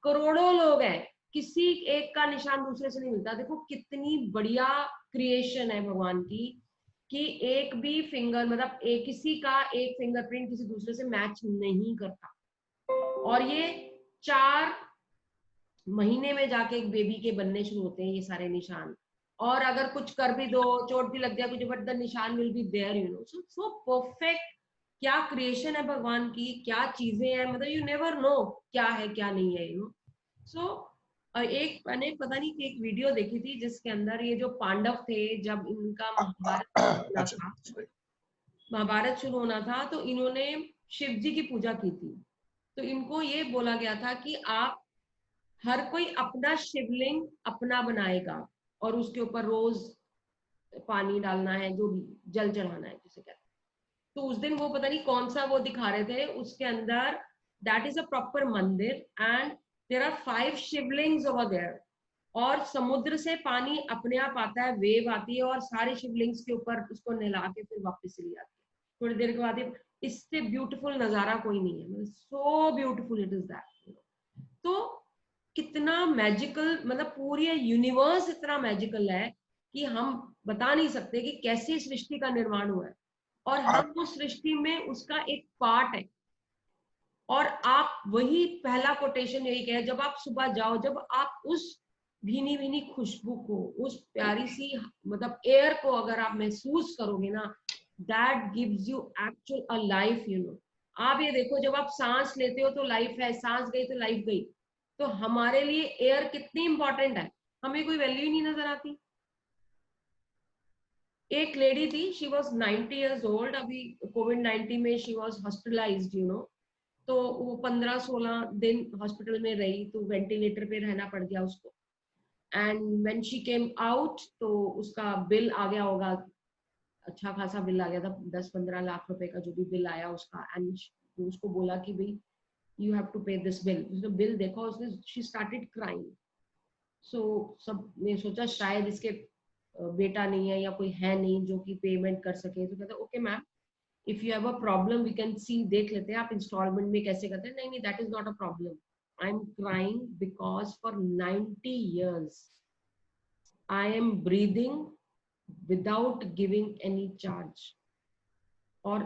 करोड़ों लोग हैं, किसी एक का निशान दूसरे से नहीं मिलता. देखो कितनी बढ़िया क्रिएशन है भगवान की कि एक भी फिंगर मतलब किसी का एक फिंगरप्रिंट किसी दूसरे से मैच नहीं करता. और ये 4 महीने में जाके एक बेबी के बनने शुरू होते हैं ये सारे निशान. और अगर कुछ कर भी दो, चोट भी लग जाए कुछ, बट द निशान will be there, you know. So perfect. क्या क्रिएशन है भगवान की, क्या चीजें हैं, मतलब यू नेवर नो क्या है क्या नहीं है, यू नो. सो एक मैंने पता नहीं कि एक वीडियो देखी थी जिसके अंदर ये जो पांडव थे, जब इनका महाभारत शुरू होना था तो इन्होंने शिव जी की पूजा की थी. तो इनको ये बोला गया था कि आप हर कोई अपना शिवलिंग अपना बनाएगा और उसके ऊपर रोज पानी डालना है, जो भी जल चढ़ाना है जिसे कहते हैं. तो उस दिन वो पता नहीं कौन सा वो दिखा रहे थे, उसके अंदर that is a proper mandir and there are 5 shivlings over there. और समुद्र से पानी अपने आप आता है, वेव आती है और सारे शिवलिंग्स के ऊपर उसको नहला के फिर वापस चली जाती है. थोड़ी देर के बाद इससे ब्यूटीफुल नजारा कोई नहीं है. So beautiful it is that. तो कितना मैजिकल, मतलब पूरी यूनिवर्स इतना मैजिकल है कि हम बता नहीं सकते कि कैसे सृष्टि का निर्माण हुआ है. और हम उस सृष्टि में उसका एक पार्ट है. और आप वही पहला कोटेशन यही कहे, जब आप सुबह जाओ, जब आप उस भीनी भीनी खुशबू को, उस प्यारी सी मतलब एयर को अगर आप महसूस करोगे ना, that gives you actual a life, you know. आप ये देखो, जब आप सांस लेते हो तो लाइफ है, सांस गई तो लाइफ गई। तो हमारे लिए एयर कितनी इंपॉर्टेंट है, हमें कोई वैल्यू ही नहीं नजर आती। एक लेडी थी, शी वॉज 90 years old, अभी कोविड-19 में she was hospitalised, you know. तो वो 15-16 दिन हॉस्पिटल में रही, तो वेंटिलेटर पे रहना पड़ गया उसको। And when she came out तो उसका बिल आ गया होगा, अच्छा खासा बिल आ गया था, 10-15 लाख रुपए का जो भी बिल आया उसका। एंड उसको बोला कि भाई यू हैव टू पे दिस बिल। उसने बिल देखा, उसने शी स्टार्टेड क्राइंग। सो सब ने सोचा शायद इसके बेटा नहीं है या कोई है नहीं जो कि पेमेंट कर सके। तो कहते okay ma'am, if you have a problem we can see, देख लेते हैं आप इंस्टॉलमेंट में कैसे करते हैं। नहीं नहीं, that is not a problem, I am crying because for 90 years I am breathing without giving any charge, और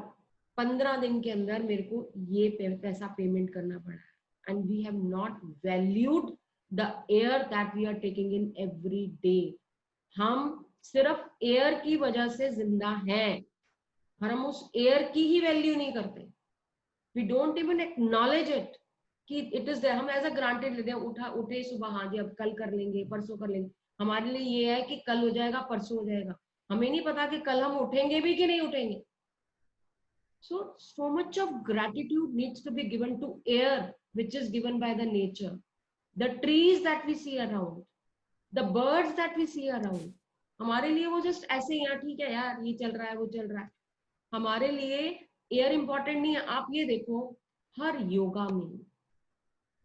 15 दिन के अंदर मेरे को ये पैसा पेमेंट करना पड़ा है। And we have not valued the air that we are taking in every day. हम सिर्फ एयर की वजह से जिंदा हैं, और हम उस एयर की ही वैल्यू नहीं करते। We don't even acknowledge it कि इट इज देयर। हम एज अ ग्रांटेड लेते हैं, उठे सुबह, हाँ जी अब कल कर लेंगे, परसों कर लेंगे। हमारे लिए ये है कि कल हो जाएगा, परसों हो जाएगा, हमें नहीं पता कि कल हम उठेंगे भी कि नहीं उठेंगे। So much of gratitude needs to be given to air, which is given by the nature. The trees that we see around, the birds that we see around. हमारे लिए वो जस्ट ऐसे ही, यार ठीक है यार, ये चल रहा है वो चल रहा है। हमारे लिए एयर इंपॉर्टेंट नहीं है। आप ये देखो, हर योगा में,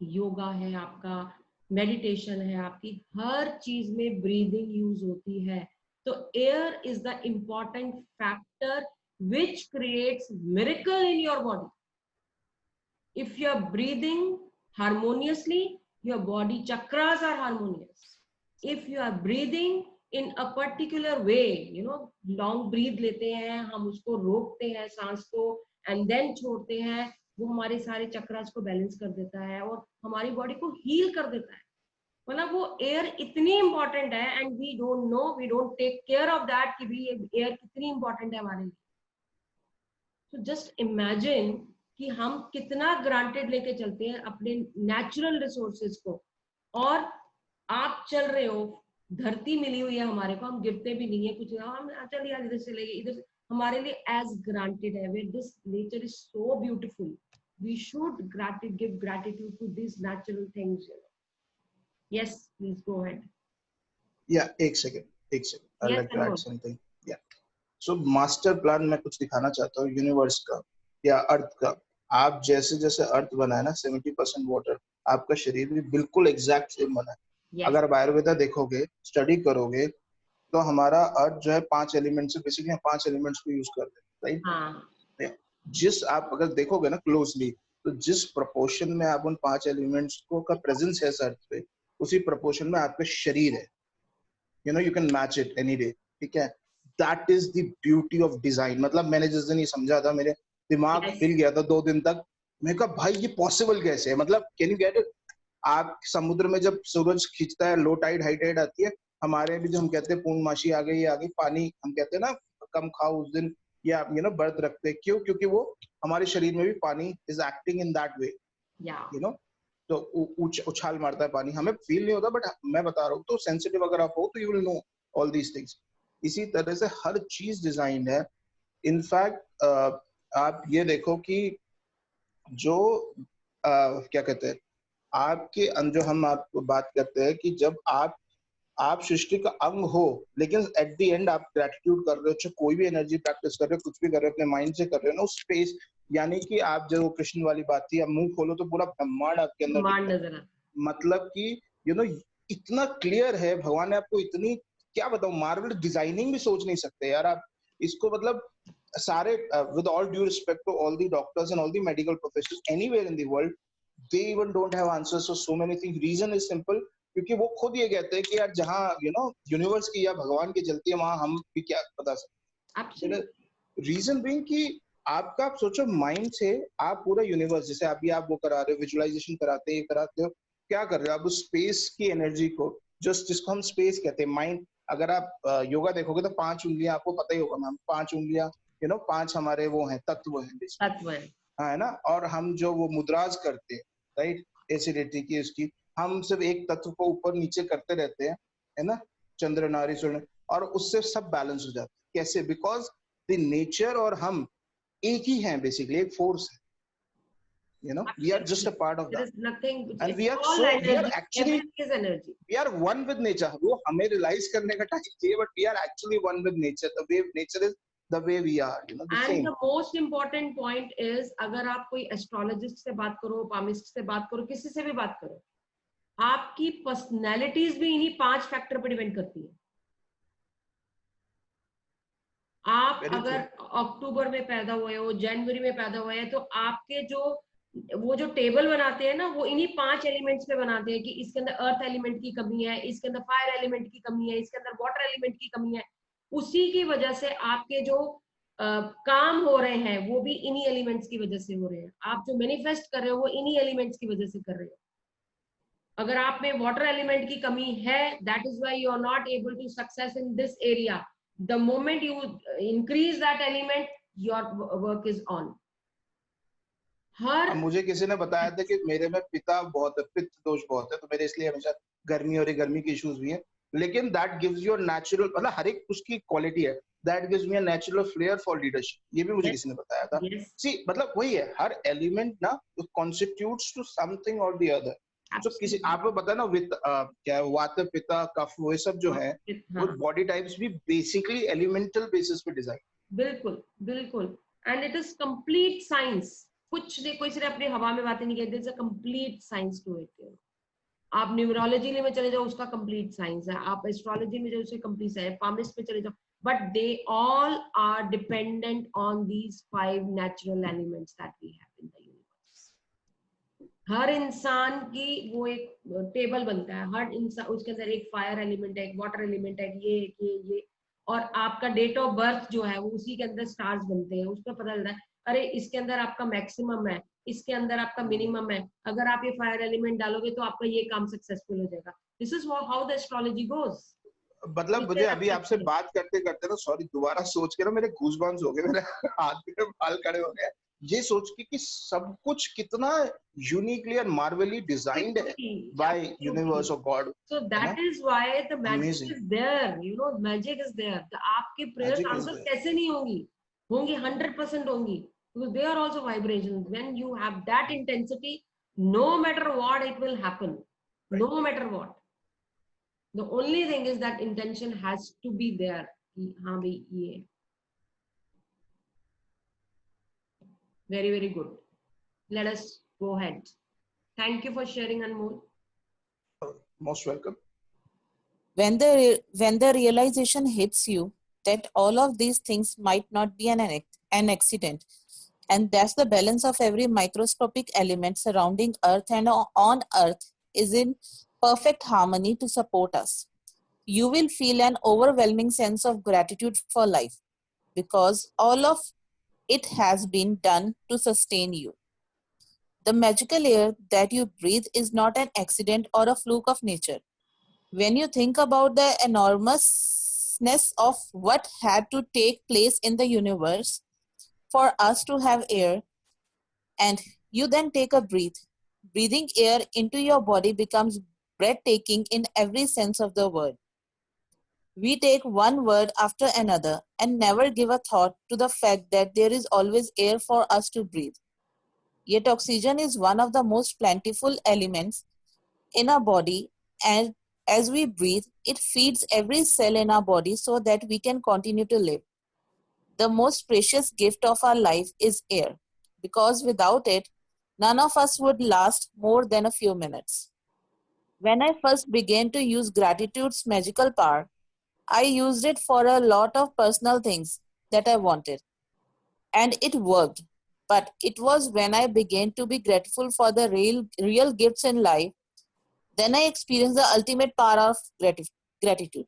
योगा है आपका, मेडिटेशन है आपकी, हर चीज में ब्रीदिंग यूज होती है। तो air is the important factor which creates miracle in your body. If you are breathing harmoniously, your body chakras are harmonious. If you are breathing in a particular way, you know, long breathe लेते हैं हम, उसको रोकते हैं सांस को and then छोड़ते हैं, वो हमारे सारे चक्रास को बैलेंस कर देता है और हमारी बॉडी को हील कर देता है। मतलब वो एयर इतनी इंपॉर्टेंट है and we don't know, we don't take care of that कि भी एयर कितनी इंपॉर्टेंट है हमारे लिए। तो जस्ट इमेजिन कि हम कितना ग्रांटेड लेके चलते हैं अपने नेचुरल रिसोर्सेज को। और आप चल रहे हो, धरती मिली हुई है हमारे को, हम गिरते भी नहीं है कुछ, हम चल यार इधर से लेंगे इधर से, हमारे लिए एज ग्रांटेड है। Way this nature is so beautiful, we should give gratitude to this natural things. Yes please go ahead. या एक second I like to add something. या सो मास्टर प्लान में कुछ दिखाना चाहता हूँ यूनिवर्स का या अर्थ का। आप जैसे जैसे अर्थ बना है ना, 70% वाटर, आपका शरीर भी बिल्कुल एग्जैक्ट सेम बना है। yes. अगर आप आयुर्वेदा देखोगे, स्टडी करोगे, तो हमारा अर्थ जो है 5 एलिमेंट से बेसिकली 5 एलिमेंट्स को यूज करते हैं, राइट? जिस आप अगर देखोगे ना क्लोजली, तो जिस प्रोपोर्शन में आप उन 5 एलिमेंट्स को का प्रेजेंस है अर्थ पे, उसी प्रोपोर्शन में आपका शरीर है। You know, you can match it any day, ठीक है? That is the beauty of design. मतलब मैंने जिस दिन ये समझा था, मेरे दिमाग हिल गया था 2 दिन तक। मैं कहा भाई ये पॉसिबल कैसे है? मतलब कैन यू गेट इट? आप समुद्र में जब सूरज खींचता है, लो टाइड हाई टाइड आती है, हमारे भी जो हम कहते हैं पूर्णमासी आ गई, पानी हम कहते हैं ना कम खाओ उस दिन, या यू नो व्रत रखते हैं। क्यों? क्योंकि वो हमारे शरीर में भी पानी is acting in that way, you know. तो उछाल मारता है पानी, हमें फील नहीं होता, बट मैं बता रहा हूँ, तो सेंसिटिव अगर आप हो तो you will know all these things. इसी तरह से हर चीज डिजाइंड है। इनफैक्ट आप ये देखो कि जो क्या कहते हैं आपके जो हम आपको बात करते हैं कि जब आप सृष्टि का अंग हो, लेकिन एट द एंड आप ग्रेटिट्यूड कर रहे हो, चाहे कोई भी एनर्जी प्रैक्टिस कर रहे हो, कुछ भी कर रहे हो, अपने माइंड से कर रहे हो ना, उस स्पेस, यानी कि आप जो कृष्ण वाली बात थी, आप मुंह खोलो तो पूरा ब्रह्मांड आपके अंदर, मतलब कि यू नो इतना क्लियर है। भगवान ने आपको इतनी, क्या बताऊं, मार्वल डिजाइनिंग भी सोच नहीं सकते यार आप इसको। मतलब सारे with all due respect to all the doctors and all the medical professionals anywhere in the world, they even don't have answers for so many things. Reason is simple, क्योंकि वो खुद ये कहते हैं कि यार जहां यू नो यूनिवर्स की या भगवान की चलती है, वहां हम भी क्या बता सकते। रीजन बीइंग कि आपका आप सोचो माइंड से आप पूरा यूनिवर्स, जैसे अभी आप वो करा रहे हो, विजुअलाइजेशन कराते हैं, ये कराते हो, क्या कर रहे हो आप उस स्पेस की एनर्जी को, जिसको हम स्पेस कहते हैं, माइंड। अगर आप योगा देखोगे तो 5 उंगलियां, आपको पता ही होगा मैम, 5 उंगलियां, 5 हमारे वो हैं, तत्व हैं basically। तत्व है। हाँ, है ना। और हम जो वो मुद्राज करते हैं, राइट, एसिडिटी की, उसकी, हम सिर्फ एक तत्व को ऊपर नीचे करते रहते हैं, है ना, चंद्र नारी सूर्य, और उससे सब बैलेंस हो जाता है। कैसे? बिकॉज द नेचर और हम एक ही हैं, बेसिकली एक फोर्स है, we are just a part of There that, is nothing, and it's all energy. actually Everything is energy. we are one with nature। वो हमें रियलाइज करने का टाइम चाहिए, but we are actually one with nature, the way nature is, the way we are, the And same। the most important point is, अगर आप कोई astrologist से बात करो, पामिस्ट से बात करो, किसी से भी बात करो, आपकी पर्सनैलिटीज भी इन्हीं 5 फैक्टर पर डिपेंड करती है। आप Very अगर true। अक्टूबर में पैदा हुए हो, जनवरी में पैदा हुए हैं, तो आपके वो जो टेबल बनाते हैं ना, वो इन्हीं 5 एलिमेंट्स पे बनाते हैं कि इसके अंदर अर्थ एलिमेंट की कमी है, इसके अंदर फायर एलिमेंट की कमी है, इसके अंदर वाटर एलिमेंट की कमी है। उसी की वजह से आपके जो काम हो रहे हैं वो भी इन्हीं एलिमेंट्स की वजह से हो रहे हैं। आप जो मैनिफेस्ट कर रहे हो वो इन्हीं एलिमेंट्स की वजह से कर रहे हो। अगर आप में वाटर एलिमेंट की कमी है, that is why you are not able to success in this area. The moment you increase that element, your work is on। अब मुझे किसी ने बताया था कि मेरे में पित्त दोष बहुत है, तो मेरे इसलिए हमेशा गर्मी की इश्यूज भी है। लेकिन दैट गिव्स यू नेचुरल, मतलब हर एक उसकी क्वालिटी है, that gives me a natural flare for leadership. ये भी मुझे किसी ने बताया था। सी मतलब वही है, हर एलिमेंट ना कॉन्स्टिट्यूट्स टू समथिंग और द अदर। तो किसी आपको पता है ना, विद क्या है, वात पित्त कफ, वो सब जो है, वो बॉडी टाइप्स भी बेसिकली एलिमेंटल बेसिस पे डिजाइन। बिल्कुल बिल्कुल। And it is complete science. कुछ नहीं, कोई सिर्फ अपनी हवा में बातें नहीं कहते, it's a complete science to it. आप न्यूमरोलॉजी में चले जाओ, उसका कंप्लीट साइंस है। आप एस्ट्रोलॉजी में जाओ, उसका कंप्लीट साइंस है। पामिस्ट में चले जाओ, but they all are dependent on these 5 natural elements that we have in the universe. हर इंसान की वो एक टेबल बनता है, हर इंसान, उसके अंदर एक फायर एलिमेंट है, एक वाटर एलिमेंट है, ये और आपका डेट ऑफ बर्थ जो है वो उसी के अंदर स्टार्स बनते हैं। उसको पता चलता है, अरे इसके अंदर आपका मैक्सिमम है, इसके अंदर आपका मिनिमम है, अगर आप ये फायर एलिमेंट डालोगे तो आपका ये काम सक्सेसफुल हो जाएगा। This is how the astrology goes. मतलब मुझे अभी आपसे बात करते करते ना, सॉरी, दोबारा सोच के ना मेरे गूज़बम्प्स हो गए, मेरे हाथ में बाल खड़े हो गए, ये सोच के कि सब कुछ कितना यूनिकली एंड मार्वेली डिजाइंड है बाय यूनिवर्स और God. So that is why the magic is there, you know, magic is there. आपकी प्रेयर्स आंसर कैसे नहीं होंगी? 100% होंगी, because they are also vibrations। when you have that intensity, no matter what, it will happen, no matter what। the only thing is that intention has to be there कि हाँ भाई ये। very good, let us go ahead। thank you for sharing, Anmol। most welcome। when the realization hits you that all of these things might not be an accident, and that's the balance of every microscopic element surrounding Earth and on Earth is in perfect harmony to support us, you will feel an overwhelming sense of gratitude for life, because all of it has been done to sustain you. The magical air that you breathe is not an accident or a fluke of nature. When you think about the enormousness of what had to take place in the universe for us to have air, and you then take a breath, breathing air into your body becomes breathtaking in every sense of the word. We take one word after another and never give a thought to the fact that there is always air for us to breathe. Yet oxygen is one of the most plentiful elements in our body, and as we breathe, it feeds every cell in our body so that we can continue to live. The most precious gift of our life is air, because without it, none of us would last more than a few minutes. When I first began to use gratitude's magical power, I used it for a lot of personal things that I wanted, and it worked. But it was when I began to be grateful for the real gifts in life, then I experienced the ultimate power of gratitude.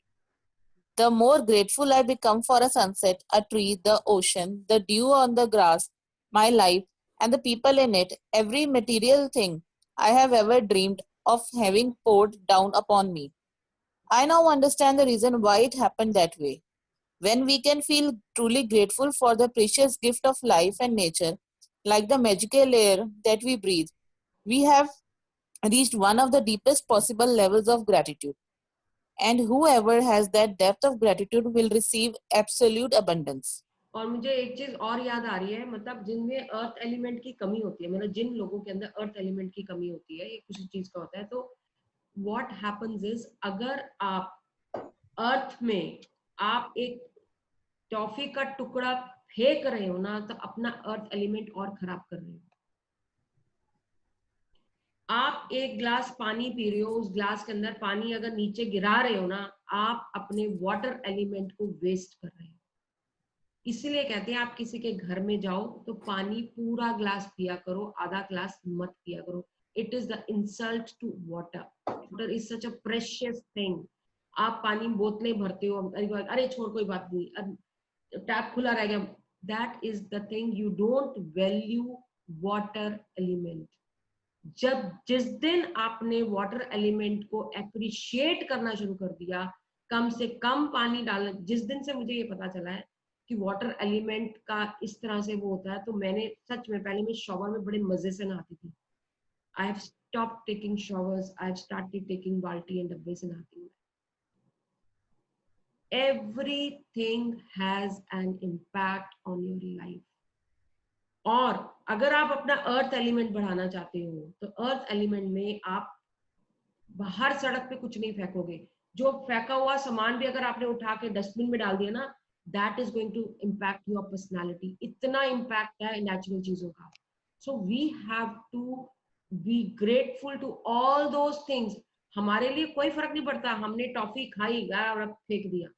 The more grateful I become for a sunset, a tree, the ocean, the dew on the grass, my life, and the people in it, every material thing I have ever dreamed of having poured down upon me. I now understand the reason why it happened that way. When we can feel truly grateful for the precious gift of life and nature, like the magical air that we breathe, we have reached one of the deepest possible levels of gratitude. And whoever has that depth of gratitude will receive absolute abundance. और मुझे एक चीज और याद आ रही है, मतलब जिनमें अर्थ एलिमेंट की कमी होती है, मतलब जिन लोगों के अंदर अर्थ एलिमेंट की कमी होती है, ये किसी चीज का होता है, तो व्हाट हैपेंस इज, अगर आप अर्थ में आप एक टॉफी का टुकड़ा फेंक रहे हो ना, तो अपना अर्थ एलिमेंट और खराब कर रहे हो. आप एक ग्लास पानी पी रहे हो, उस ग्लास के अंदर पानी अगर नीचे गिरा रहे हो ना, आप अपने वाटर एलिमेंट को वेस्ट कर रहे हो. इसीलिए कहते हैं आप किसी के घर में जाओ तो पानी पूरा ग्लास पिया करो, आधा ग्लास मत पिया करो. It is the insult to water. Water is such a precious thing. आप पानी बोतलें भरते हो, अरे छोड़ कोई बात नहीं, टैप खुला रह गया. That is the thing, you don't value water element. जब जिस दिन आपने वाटर एलिमेंट को एप्रिशिएट करना शुरू कर दिया, कम से कम पानी डालना, जिस दिन से मुझे ये पता चला है कि वाटर एलिमेंट का इस तरह से वो होता है, तो मैंने सच में, पहले मैं शॉवर में बड़े मजे से नहाती थी. I have stopped taking showers, I have started taking बाल्टी एंड डब्बे से नहाती हूँ. Everything has an impact on your life. और अगर आप अपना अर्थ एलिमेंट बढ़ाना चाहते हो, तो अर्थ एलिमेंट में आप बाहर सड़क पे कुछ नहीं फेंकोगे. जो फेंका हुआ सामान भी अगर आपने उठा के डस्टबिन में डाल दिया ना, that is going to impact your personality. इतना इम्पैक्ट है नेचुरल चीजों का. So we have to be grateful to all those things. हमारे लिए कोई फर्क नहीं पड़ता, हमने टॉफी खाई और फेंक दिया.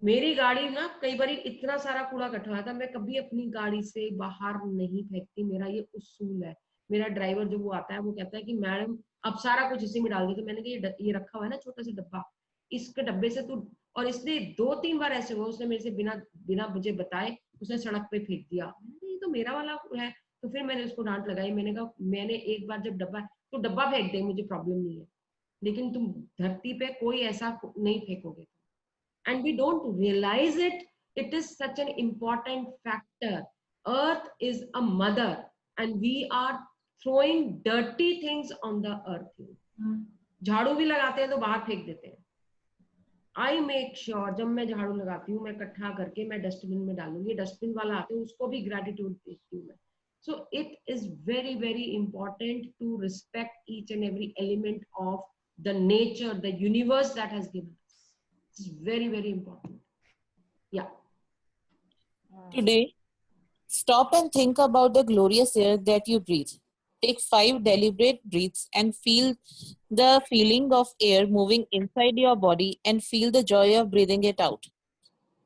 मेरी गाड़ी ना कई बार इतना सारा कूड़ा इकट्ठा हुआ था, मैं कभी अपनी गाड़ी से बाहर नहीं फेंकती. मेरा ये उसूल है. मेरा ड्राइवर जो वो आता है, वो कहता है कि मैडम अब सारा कुछ इसी में डाल दो. तो मैंने कहा ये रखा हुआ है ना छोटा सा डब्बा, इसके डब्बे से तू, और इसने 2-3 बार ऐसे हुआ, उसने मेरे से बिना मुझे बताए उसने सड़क पे फेंक दिया. ये तो मेरा वाला है. तो फिर मैंने उसको डांट लगाई. मैंने कहा मैंने एक बार जब तो डब्बा फेंक दे, मुझे प्रॉब्लम नहीं है, लेकिन तुम धरती पे कोई ऐसा नहीं फेंकोगे. And we don't realize it. It is such an important factor. Earth is a mother, and we are throwing dirty things on the earth. झाड़ू भी लगाते हैं तो बाहर फेंक देते हैं. I make sure जब मैं झाड़ू लगाती हूँ, मैं इकट्ठा करके मैं डस्टबिन में डालूंगी. डस्टबिन वाला आते हैं, उसको भी ग्रेटिट्यूड देती हूँ मैं. So it is very, very important to respect each and every element of the nature, the universe that has given us. It's very, very important. Yeah. Today, stop and think about the glorious air that you breathe. Take 5 deliberate breaths and feel the feeling of air moving inside your body and feel the joy of breathing it out.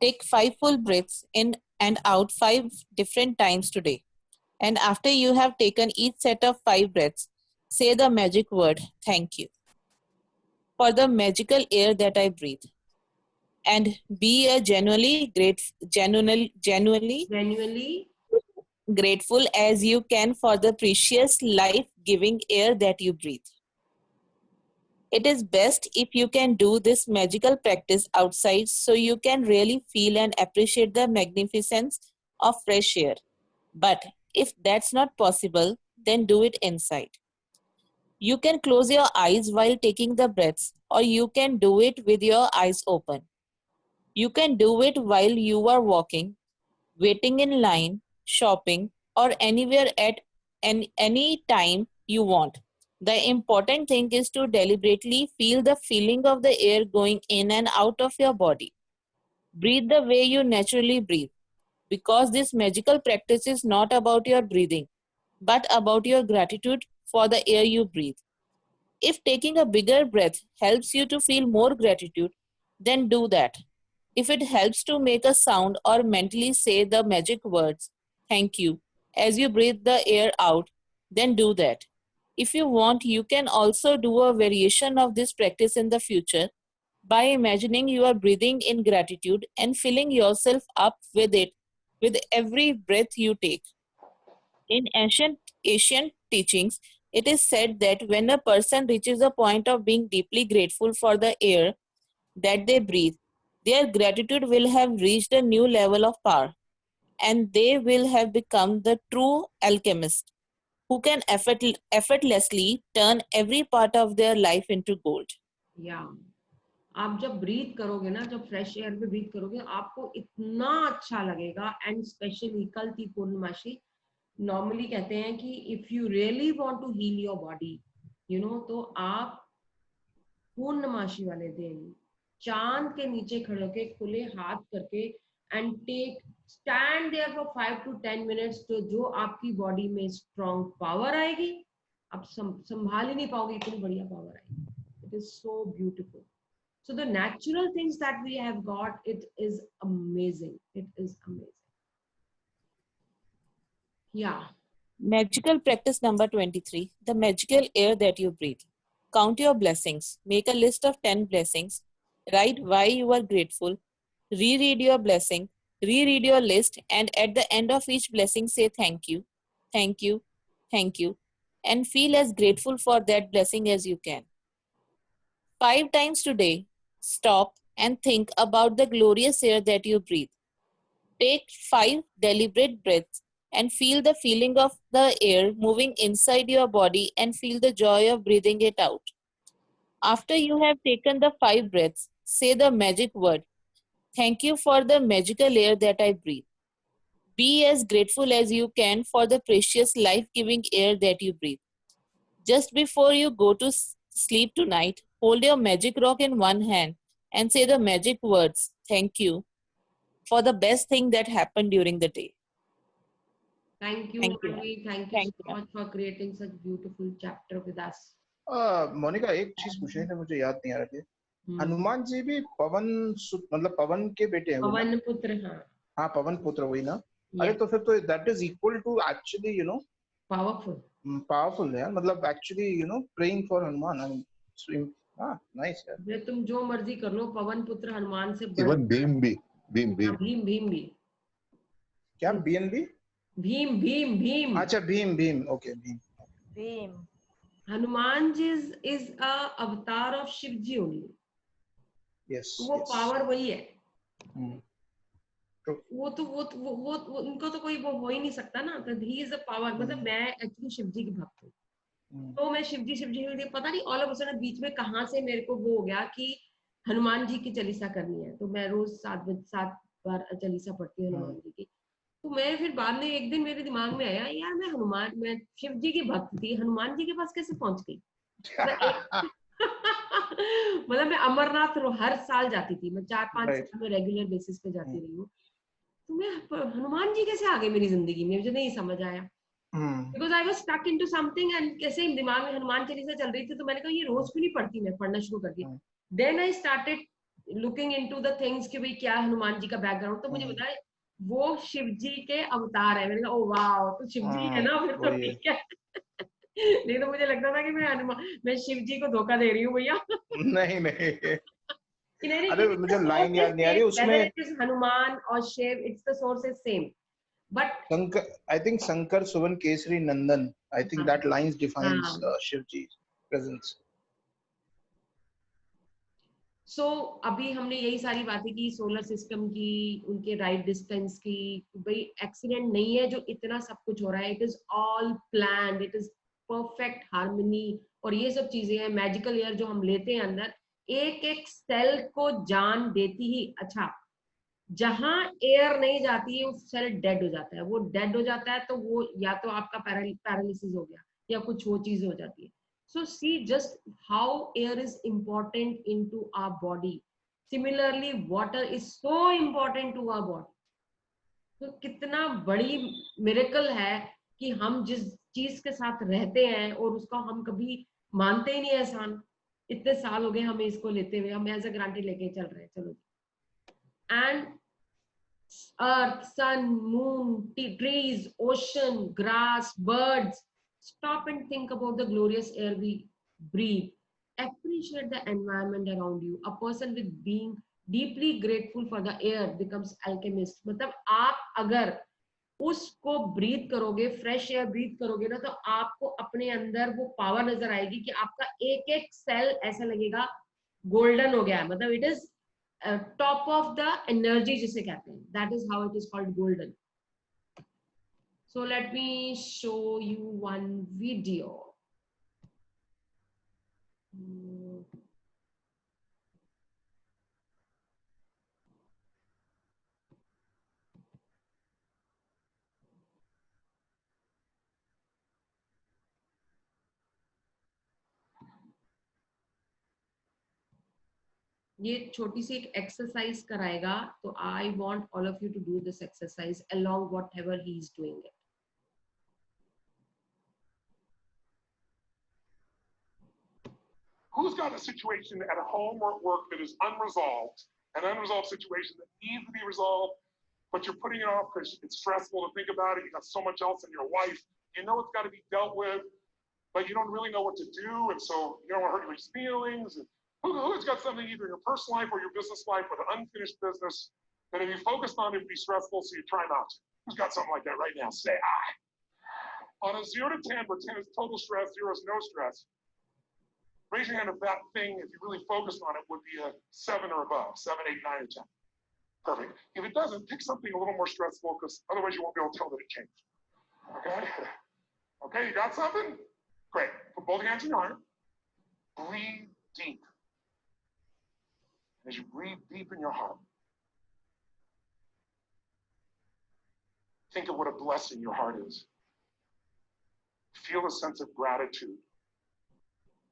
Take 5 full breaths in and out 5 different times today. And after you have taken each set of 5 breaths, say the magic word, thank you, for the magical air that I breathe. And be a genuinely grateful as you can for the precious life-giving air that you breathe. It is best if you can do this magical practice outside so you can really feel and appreciate the magnificence of fresh air. But if that's not possible, then do it inside. You can close your eyes while taking the breaths, or you can do it with your eyes open. You can do it while you are walking, waiting in line, shopping, or anywhere at any time you want. The important thing is to deliberately feel the feeling of the air going in and out of your body. Breathe the way you naturally breathe, because this magical practice is not about your breathing, but about your gratitude for the air you breathe. If taking a bigger breath helps you to feel more gratitude, then do that. If it helps to make a sound or mentally say the magic words, thank you, as you breathe the air out, then do that. If you want, you can also do a variation of this practice in the future, by imagining you are breathing in gratitude and filling yourself up with it with every breath you take. In ancient Asian teachings, it is said that when a person reaches a point of being deeply grateful for the air that they breathe, their gratitude will have reached a new level of power, and they will have become the true alchemist who can effortlessly turn every part of their life into gold. Yeah. आप जब breathe करोगे ना, जब fresh air में breathe करोगे, आपको इतना अच्छा लगेगा. एंड स्पेशली कल थी पूर्णमासी. नॉर्मली कहते हैं कि if you really want to heal your body, you know, तो आप पूर्णमासी वाले दिन चांद के नीचे खड़े होके खुले हाथ करके and stand there for 5 to 10 minutes, तो जो आपकी बॉडी में स्ट्रॉन्ग पावर आएगी, आप संभाल ही नहीं पाओगे, इतनी बढ़िया पावर आएगी. It is so beautiful. So the natural things that we have got, it is amazing. It is amazing. Yeah. Magical practice number 23, the magical air that you breathe. Count your blessings. Make a list of 10 blessings. Write why you are grateful. Reread your blessing. Reread your list. And at the end of each blessing, say thank you, thank you, thank you. And feel as grateful for that blessing as you can. 5 times today, stop and think about the glorious air that you breathe. Take 5 deliberate breaths and feel the feeling of the air moving inside your body and feel the joy of breathing it out. After you have taken the 5 breaths, say the magic word, thank you for the magical air that I breathe. Be as grateful as you can for the precious life-giving air that you breathe. Just before you go to sleep tonight, hold your magic rock in one hand and say the magic words, thank you, for the best thing that happened during the day. Thank you, Thank you. Anvi. Thank you so much for creating such beautiful chapter with us. Monika, एक चीज पूछनी थी, मुझे याद नहीं आ रही थी. हनुमान जी भी पवन मतलब पवन के बेटे हैं. पवन पुत्र. हाँ, पवन पुत्र, वही ना. अरे तो फिर तो that is equal to actually, you know, powerful है. मतलब actually, you know, praying for Hanuman. I mean, हाँ, नाइस यार. ये तुम जो मर्जी कर लो, पवन पुत्र हनुमान से इवन भीम भी. भीम भी. क्या बीएनबी? भीम. अच्छा, Bhim. Okay, Bhim. Hanuman ji is a avatar of Shiv ji only. Yes. वो पावर वही है. वो उनका तो कोई वो हो ही नहीं सकता ना. तो he is a power. मतलब मैं एक्चुअली शिव जी की भक्त हूँ. तो मैं शिव जी पता नहीं ऑल ऑफ अ सडन बीच में कहाँ से मेरे को वो हो गया कि हनुमान जी की चालीसा करनी है. तो मैं रोज 7 बार चालीसा पढ़ती हूँ हनुमान जी की. तो मैं फिर बाद में एक दिन मेरे दिमाग में आया, यार मैं शिव जी की भक्त थी, हनुमान जी के पास कैसे पहुंच गई. मतलब मैं अमरनाथ हर साल जाती थी. मैं 4-5 साल में रेगुलर बेसिस पे जाती रही हूँ. तो मैं हनुमान जी कैसे आ गए मेरी जिंदगी में, मुझे नहीं समझ आया. Because I was stuck into something and कैसे दिमाग में हनुमान चालीसा चल रही थी. तो मैंने कहा ये रोज क्यों नहीं पढ़ती. मैं पढ़ना शुरू कर दिया. Then I started looking into the things कि भाई क्या हनुमान जी का बैकग्राउंड. तो मुझे बताया वो शिव जी के अवतार है. मैंने कहा ओ वाह, तो शिव जी है ना, फिर तो ठीक है. नहीं तो मुझे लगता था कि मैं शिव जी को धोखा दे रही हूँ भैया. नहीं. अरे मुझे लाइन याद नहीं आ रही उसमें. हनुमान और Shiv, it's the source is same. But I think Shankar Suvan Kesari Nandan, I think that lines defines Shiv Ji's presence. So अभी हमने यही सारी बातें की सोलर सिस्टम की, उनके राइट डिस्टेंस की. भाई एक्सीडेंट नहीं है जो इतना सब कुछ हो रहा है. इट इज all planned. It is perfect harmony. और ये सब चीजें हैं. मैजिकल एयर जो हम लेते हैं अंदर, एक एक सेल को जान देती ही. अच्छा, जहां एयर नहीं जाती है वो सेल डेड हो जाता है. वो डेड हो जाता है तो वो या तो आपका पैरालिसिस हो गया या कुछ वो चीज हो जाती है. So see just how air is important into our body. Similarly, water is so important to our body. तो कितना बड़ी मिरेकल है कि हम जिस चीज के साथ रहते हैं और उसका हम कभी मानते ही नहीं एहसान. इतने साल हो गए हमें इसको लेते हुए, हम एज अ ग्रांटेड लेके चल रहे हैं. चलो. And earth, sun, moon, trees, ocean, grass, birds. Stop and think about the glorious air we breathe. appreciate the environment around you. A person with being deeply grateful for the air becomes alchemist. मतलब आप अगर उसको breathe करोगे, fresh air breathe करोगे ना, तो आपको अपने अंदर वो पावर नजर आएगी कि आपका एक एक सेल ऐसा लगेगा गोल्डन हो गया है. मतलब it is top of the energy जिसे कहते हैं. That is how it is called golden. So let me show you one video. ये छोटी सी एक एक्सरसाइज कराएगा, तो I want all of you to do this exercise along whatever he is doing it. Who's got a situation at home or at work that is unresolved, an unresolved situation that needs to be resolved, but you're putting it off because it's stressful to think about it, you got so much else in your life, you know it's got to be dealt with, but you don't really know what to do, and so you don't want to hurt anybody's feelings. And who's got something either in your personal life or your business life with an unfinished business that if you focused on it would be stressful, so you try not to? Who's got something like that right now? Say I. On a 0 to 10, where 10 is total stress, 0 is no stress, raise your hand if that thing, if you really focused on it, would be a 7 or above, 7, 8, 9, or 10. Perfect. If it doesn't, pick something a little more stressful, because otherwise you won't be able to tell that it changed. Okay? Okay, you got something? Great. Put both hands in your heart. Breathe deep. As you breathe deep in your heart, think of what a blessing your heart is. Feel a sense of gratitude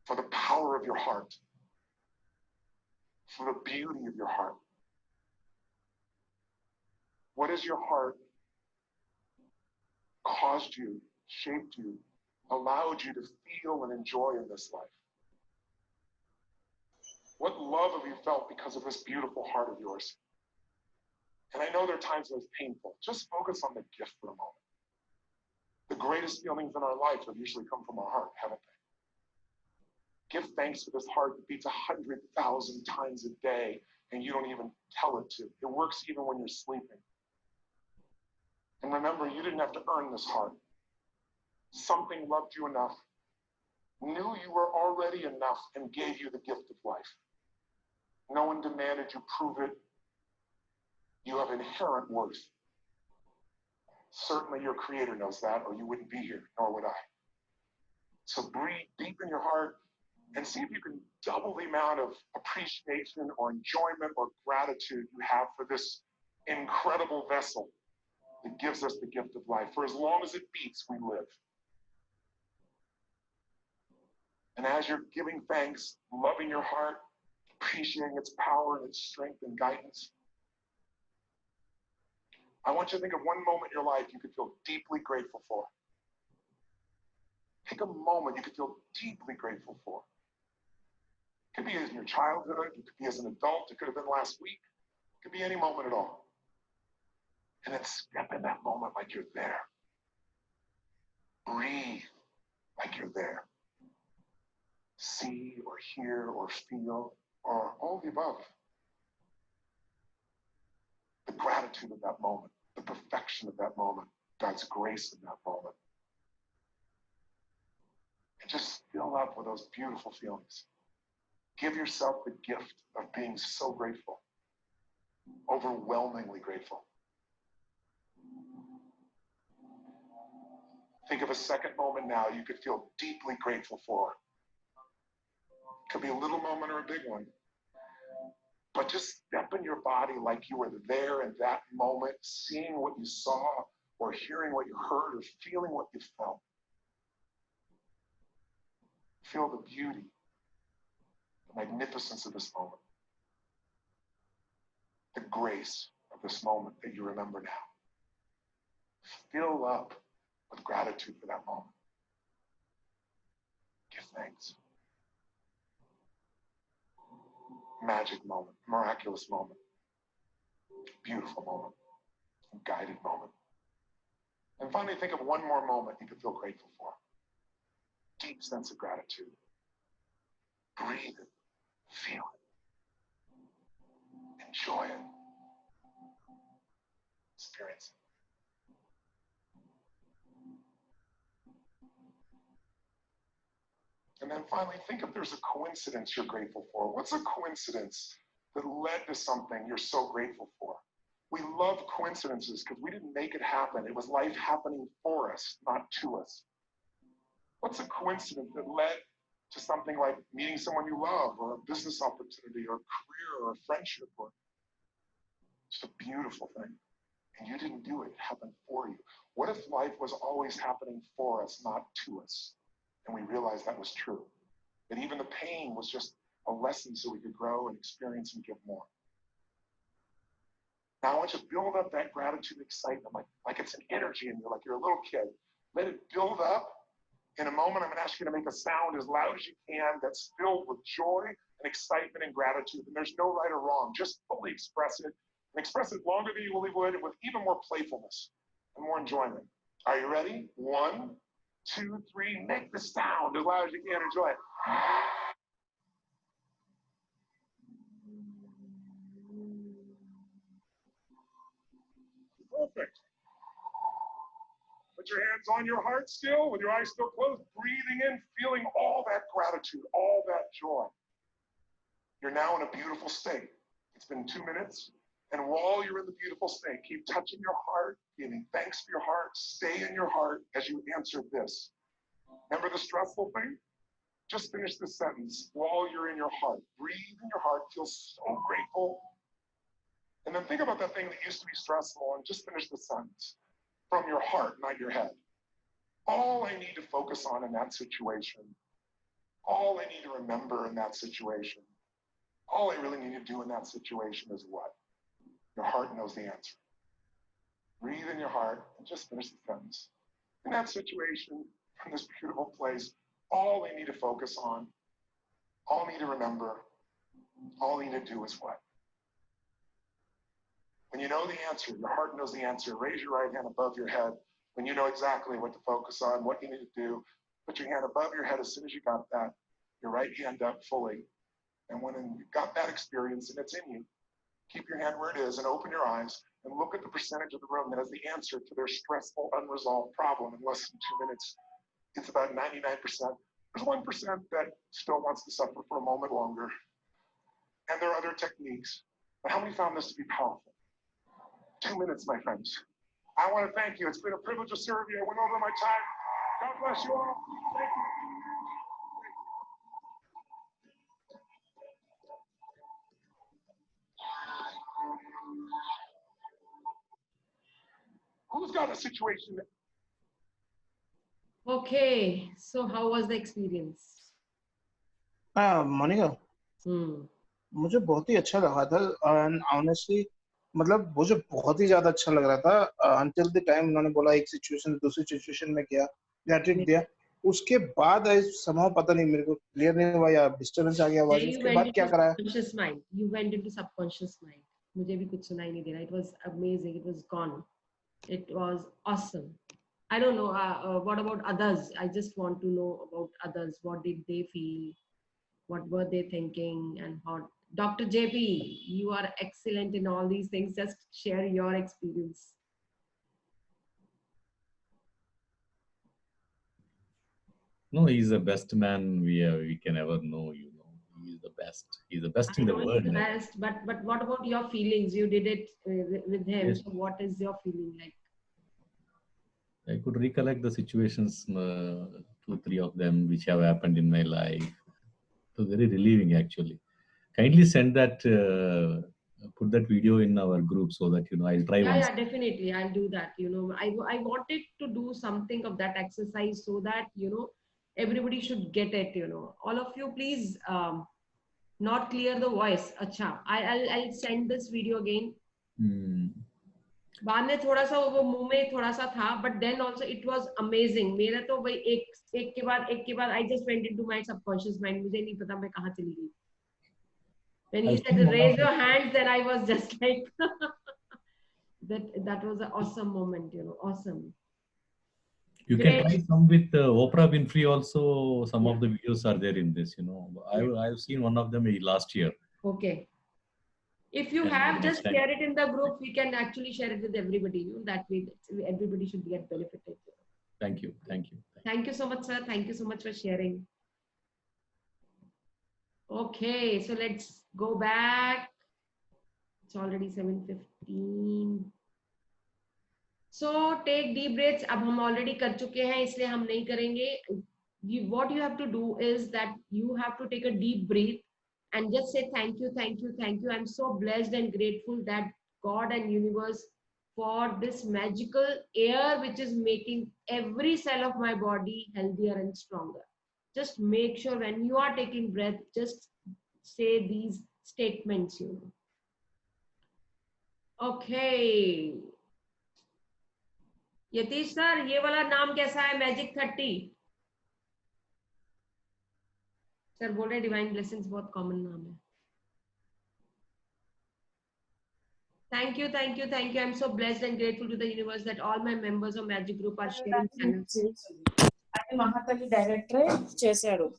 for the power of your heart, for the beauty of your heart. What has your heart caused you, shaped you, allowed you to feel and enjoy in this life? What love have you felt because of this beautiful heart of yours? And I know there are times when it's painful. Just focus on the gift for a moment. The greatest feelings in our life have usually come from our heart, haven't they? Give thanks for this heart that beats 100,000 times a day and you don't even tell it to. It works even when you're sleeping. And remember, you didn't have to earn this heart. Something loved you enough, knew you were already enough, and gave you the gift of life. No one demanded you prove it. You have inherent worth. Certainly your Creator knows that, or you wouldn't be here, nor would I. So breathe deep in your heart and see if you can double the amount of appreciation or enjoyment or gratitude you have for this incredible vessel that gives us the gift of life. For as long as it beats, we live. And as you're giving thanks, loving your heart, appreciating its power and its strength and guidance, I want you to think of one moment in your life you could feel deeply grateful for. Take a moment you could feel deeply grateful for. It could be in your childhood, it could be as an adult, it could have been last week, it could be any moment at all. And then step in that moment like you're there. Breathe like you're there. See or hear or feel or all the above. The gratitude of that moment, the perfection of that moment, God's grace in that moment. And just fill up with those beautiful feelings. Give yourself the gift of being so grateful, overwhelmingly grateful. Think of a second moment now you could feel deeply grateful for. It could be a little moment or a big one. But just step in your body like you were there in that moment, seeing what you saw, or hearing what you heard, or feeling what you felt. Feel the beauty, the magnificence of this moment. The grace of this moment that you remember now. Fill up with gratitude for that moment. Give thanks. Magic moment, miraculous moment, beautiful moment, guided moment. And finally, think of one more moment you could feel grateful for. Deep sense of gratitude. Breathe it. Feel it. Enjoy it. Experience it. And then finally, think if there's a coincidence you're grateful for. What's a coincidence that led to something you're so grateful for? We love coincidences because we didn't make it happen. It was life happening for us, not to us. What's a coincidence that led to something like meeting someone you love, or a business opportunity, or a career, or a friendship, or just a beautiful thing? And you didn't do it. It happened for you. What if life was always happening for us, not to us? And we realized that was true. That even the pain was just a lesson so we could grow and experience and give more. Now I want you to build up that gratitude and excitement like it's an energy in you, like you're a little kid. Let it build up. In a moment, I'm going to ask you to make a sound as loud as you can that's filled with joy and excitement and gratitude. And there's no right or wrong. Just fully express it. And express it longer than you would, and with even more playfulness and more enjoyment. Are you ready? 1, 2, 3. Make the sound as loud as you can. Enjoy it. Perfect. Put your hands on your heart still, with your eyes still closed, breathing in, feeling all that gratitude, all that joy. You're now in a beautiful state. It's been 2 minutes. And while you're in the beautiful state, keep touching your heart, giving thanks for your heart. Stay in your heart as you answer this. Remember the stressful thing? Just finish this sentence while you're in your heart. Breathe in your heart, feel so grateful. And then think about that thing that used to be stressful and just finish the sentence from your heart, not your head. All I need to focus on in that situation, all I need to remember in that situation, all I really need to do in that situation is what? Your heart knows the answer. Breathe in your heart and just finish the sentence. In that situation, from this beautiful place, all I need to focus on, all I need to remember, all I need to do is what? When you know the answer, your heart knows the answer, raise your right hand above your head. When you know exactly what to focus on, what you need to do, put your hand above your head as soon as you got that, your right hand up fully. And when you've got that experience and it's in you, keep your hand where it is and open your eyes and look at the percentage of the room that has the answer to their stressful, unresolved problem in less than 2 minutes. It's about 99%. There's 1% that still wants to suffer for a moment longer. And there are other techniques. But how many found this to be powerful? 2 minutes, my friends. I want to thank you. It's been a privilege to serve you. I went over my time. God bless you all. Thank you. Who's got a situation? Okay, so how was the experience? Monika, मुझे बहुत ही अच्छा लगा था and honestly मतलब मुझे बहुत ही ज्यादा अच्छा लग रहा था until the time उन्होंने बोला एक सिचुएशन से दूसरी सिचुएशन में गया या ट्रिक दिया, उसके बाद somehow पता नहीं मेरे को क्लियर नहीं हुआ या डिस्टर्बेंस आ गया आवाज, उसके बाद क्या कराया? Subconscious mind. You went into subconscious mind. मुझे भी कुछ सुनाई नहीं दे रहा. It was amazing. It was gone. It was awesome. I don't know. What about others? I just want to know about others. What did they feel? What were they thinking? And how? Dr. JP, you are excellent in all these things. Just share your experience. No, he's the best man we can ever know. You know, he's the best. He's the best in the world. The best, but what about your feelings? You did it with him. Yes. So what is your feeling like? I could recollect the situations, 2, 3 of them, which have happened in my life. It was very relieving, actually. Kindly send that, put that video in our group so that, you know, I'll try once. Yeah, definitely. I'll do that. You know, I wanted to do something of that exercise so that, you know, everybody should get it, you know. All of you, please, not clear the voice. Acha, I'll send this video again. बाद में थोड़ा सा वो मुंह में थोड़ा सा था, but then also it was amazing. मेरा तो भाई एक के बाद I just went into my subconscious mind. मुझे नहीं पता मैं कहाँ चली गई. When he said raise your hands, then I was just like that was an awesome moment, you know, awesome. You can try some with Oprah Winfrey also. Some of the videos are there in this, you know. I've seen one of them last year. Okay. If you have, just share it in the group. We can actually share it with everybody. You know, that way everybody should get benefited. Thank you. Thank you. Thank you so much, sir. Thank you so much for sharing. Okay, so let's go back. It's already 7:15. So take deep breaths. अब हम already कर चुके हैं, इसलिए हम नहीं करेंगे. What you have to do is that you have to take a deep breath and just say thank you, thank you, thank you. I'm so blessed and grateful that God and universe for this magical air which is making every cell of my body healthier and stronger. Just make sure when you are taking breath, just say these statements, you know. Okay. Yatish sir, ये वाला नाम कैसा है? Magic 30 sir बोल रहे divine blessings बहुत common नाम है. Thank you, thank you, thank you. I'm so blessed and grateful to the universe that all my members of Magic Group are sharing channels. Mahakali director है, जैसे आरो.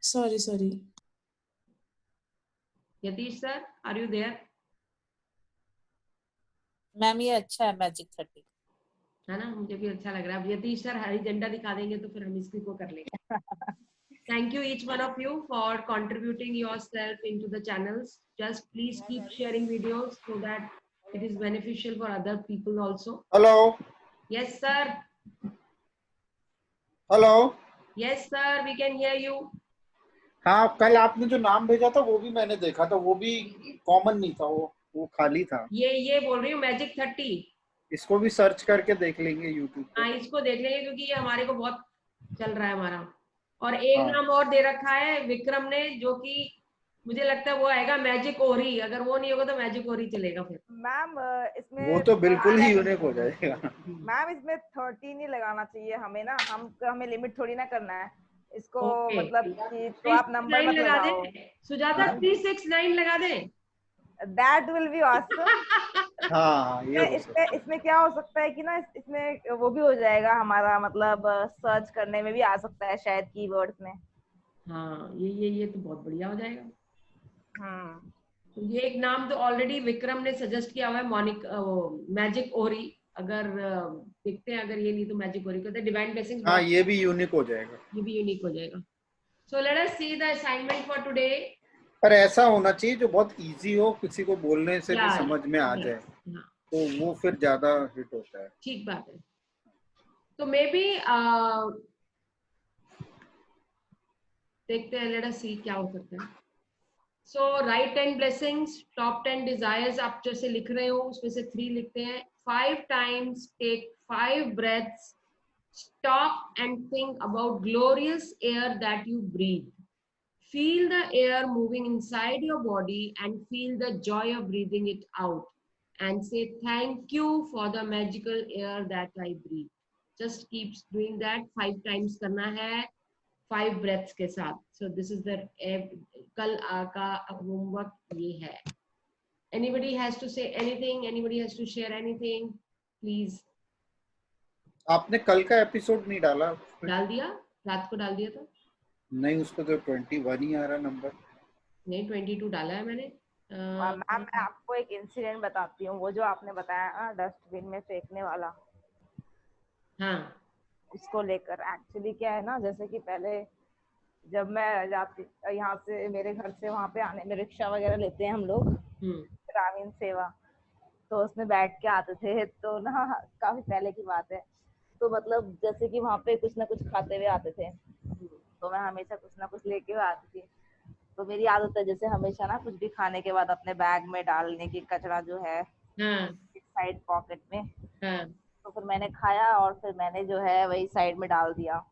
Sorry. Yatish sir, are you there? Ma'am ये अच्छा है magic 30 है ना, मुझे भी अच्छा लग रहा है. अब यतीश सर हरी झंडा दिखा देंगे तो फिर हम इसकी को कर लेंगे. Thank you each one of you for contributing yourself into the channels. Just please keep sharing videos so that it is beneficial for other people also. Hello. Yes sir. Hello. Yes sir, we can hear you. हाँ, कल आपने जो नाम भेजा था वो भी मैंने देखा था, वो भी कॉमन नहीं था, वो खाली था. ये बोल रही हूँ मैजिक 30. इसको भी सर्च करके देख लेंगे YouTube पे. हाँ, इसको देख लेंगे क्योंकि ये हमारे को बहुत चल रहा है हमारा. और एक नाम और दे रखा है विक्रम ने, जो कि मुझे लगता है वो आएगा मैजिक ओरी. अगर वो नहीं होगा तो मैजिक ओरी चलेगा फिर. मैम इसमें वो तो बिल्कुल ही यूनिक हो जाएगा. मैम इसमें 30 नहीं लगाना चाहिए हमें ना, हमें लिमिट थोड़ी ना करना है इसको. मतलब कि तो आप नंबर मत लगा लगाओ. दे सुजाता, 369 लगा दे. That will be awesome. हाँ, ये इसमें क्या हो सकता है कि ना, इसमें वो भी हो जाएगा हमारा, मतलब सर्च करने में भी आ सकता है शायद कीवर्ड्स में. हाँ, ये तो बहुत बढ़िया हो जाएगा. तो ये एक नाम तो ऑलरेडी विक्रम ने सजेस्ट किया हुआ है, मैजिक ओरी. अगर देखते हैं, अगर ये नहीं तो मैजिक ओरी करते हैं. Divine blessings. हाँ, ये भी यूनिक हो जाएगा. ये भी यूनिक हो जाएगा. So let us see the assignment for today. पर ऐसा होना चाहिए जो बहुत इजी हो, किसी को बोलने से भी समझ में आ जाए, तो वो फिर ज्यादा हिट होता है. ठीक बात है. तो मे बी देखते हैं, लेट अस सी क्या हो सकता है. सो राइट 10 ब्लेसिंग्स, टॉप 10 डिजायर्स आप जैसे लिख रहे हो उसमें से 3 लिखते हैं. 5 times take 5 breaths. Stop and think about glorious air that you breathe. Feel the air moving inside your body and feel the joy of breathing it out. And say thank you for the magical air that I breathe. Just keep doing that 5 times करना है 5 breaths के साथ. So this is the कल का homework ये है. Anybody has to say anything? Anybody has to share anything? Please. आपने कल का एपिसोड नहीं डाला? डाल दिया, रात को डाल दिया था. नहीं, उसको तो 21 ही आ रहा नंबर. नहीं, 22 डाला है मैंने. मैम मैं आपको एक इंसिडेंट बताती हूँ. वो जो आपने बताया डस्टबिन में फेंकने वाला, हाँ, उसको लेकर एक्चुअली क्या है ना, जैसे कि पहले जब मैं जाती यहाँ से, मेरे घर से वहाँ पे आने में रिक्शा वगैरह लेते हैं हम लोग, ग्रामीण सेवा, तो उसमें बैठ के आते थे. तो ना काफी पहले की बात है. तो मतलब जैसे कि वहाँ पे कुछ ना कुछ खाते हुए आते थे, तो मैं हमेशा कुछ ना कुछ लेके हुए आती थी. तो मेरी आदत है जैसे हमेशा ना कुछ भी खाने के बाद अपने बैग में डालने की, कचरा जो है साइड पॉकेट में. तो फिर मैंने खाया और फिर मैंने जो है वही साइड में डाल दिया.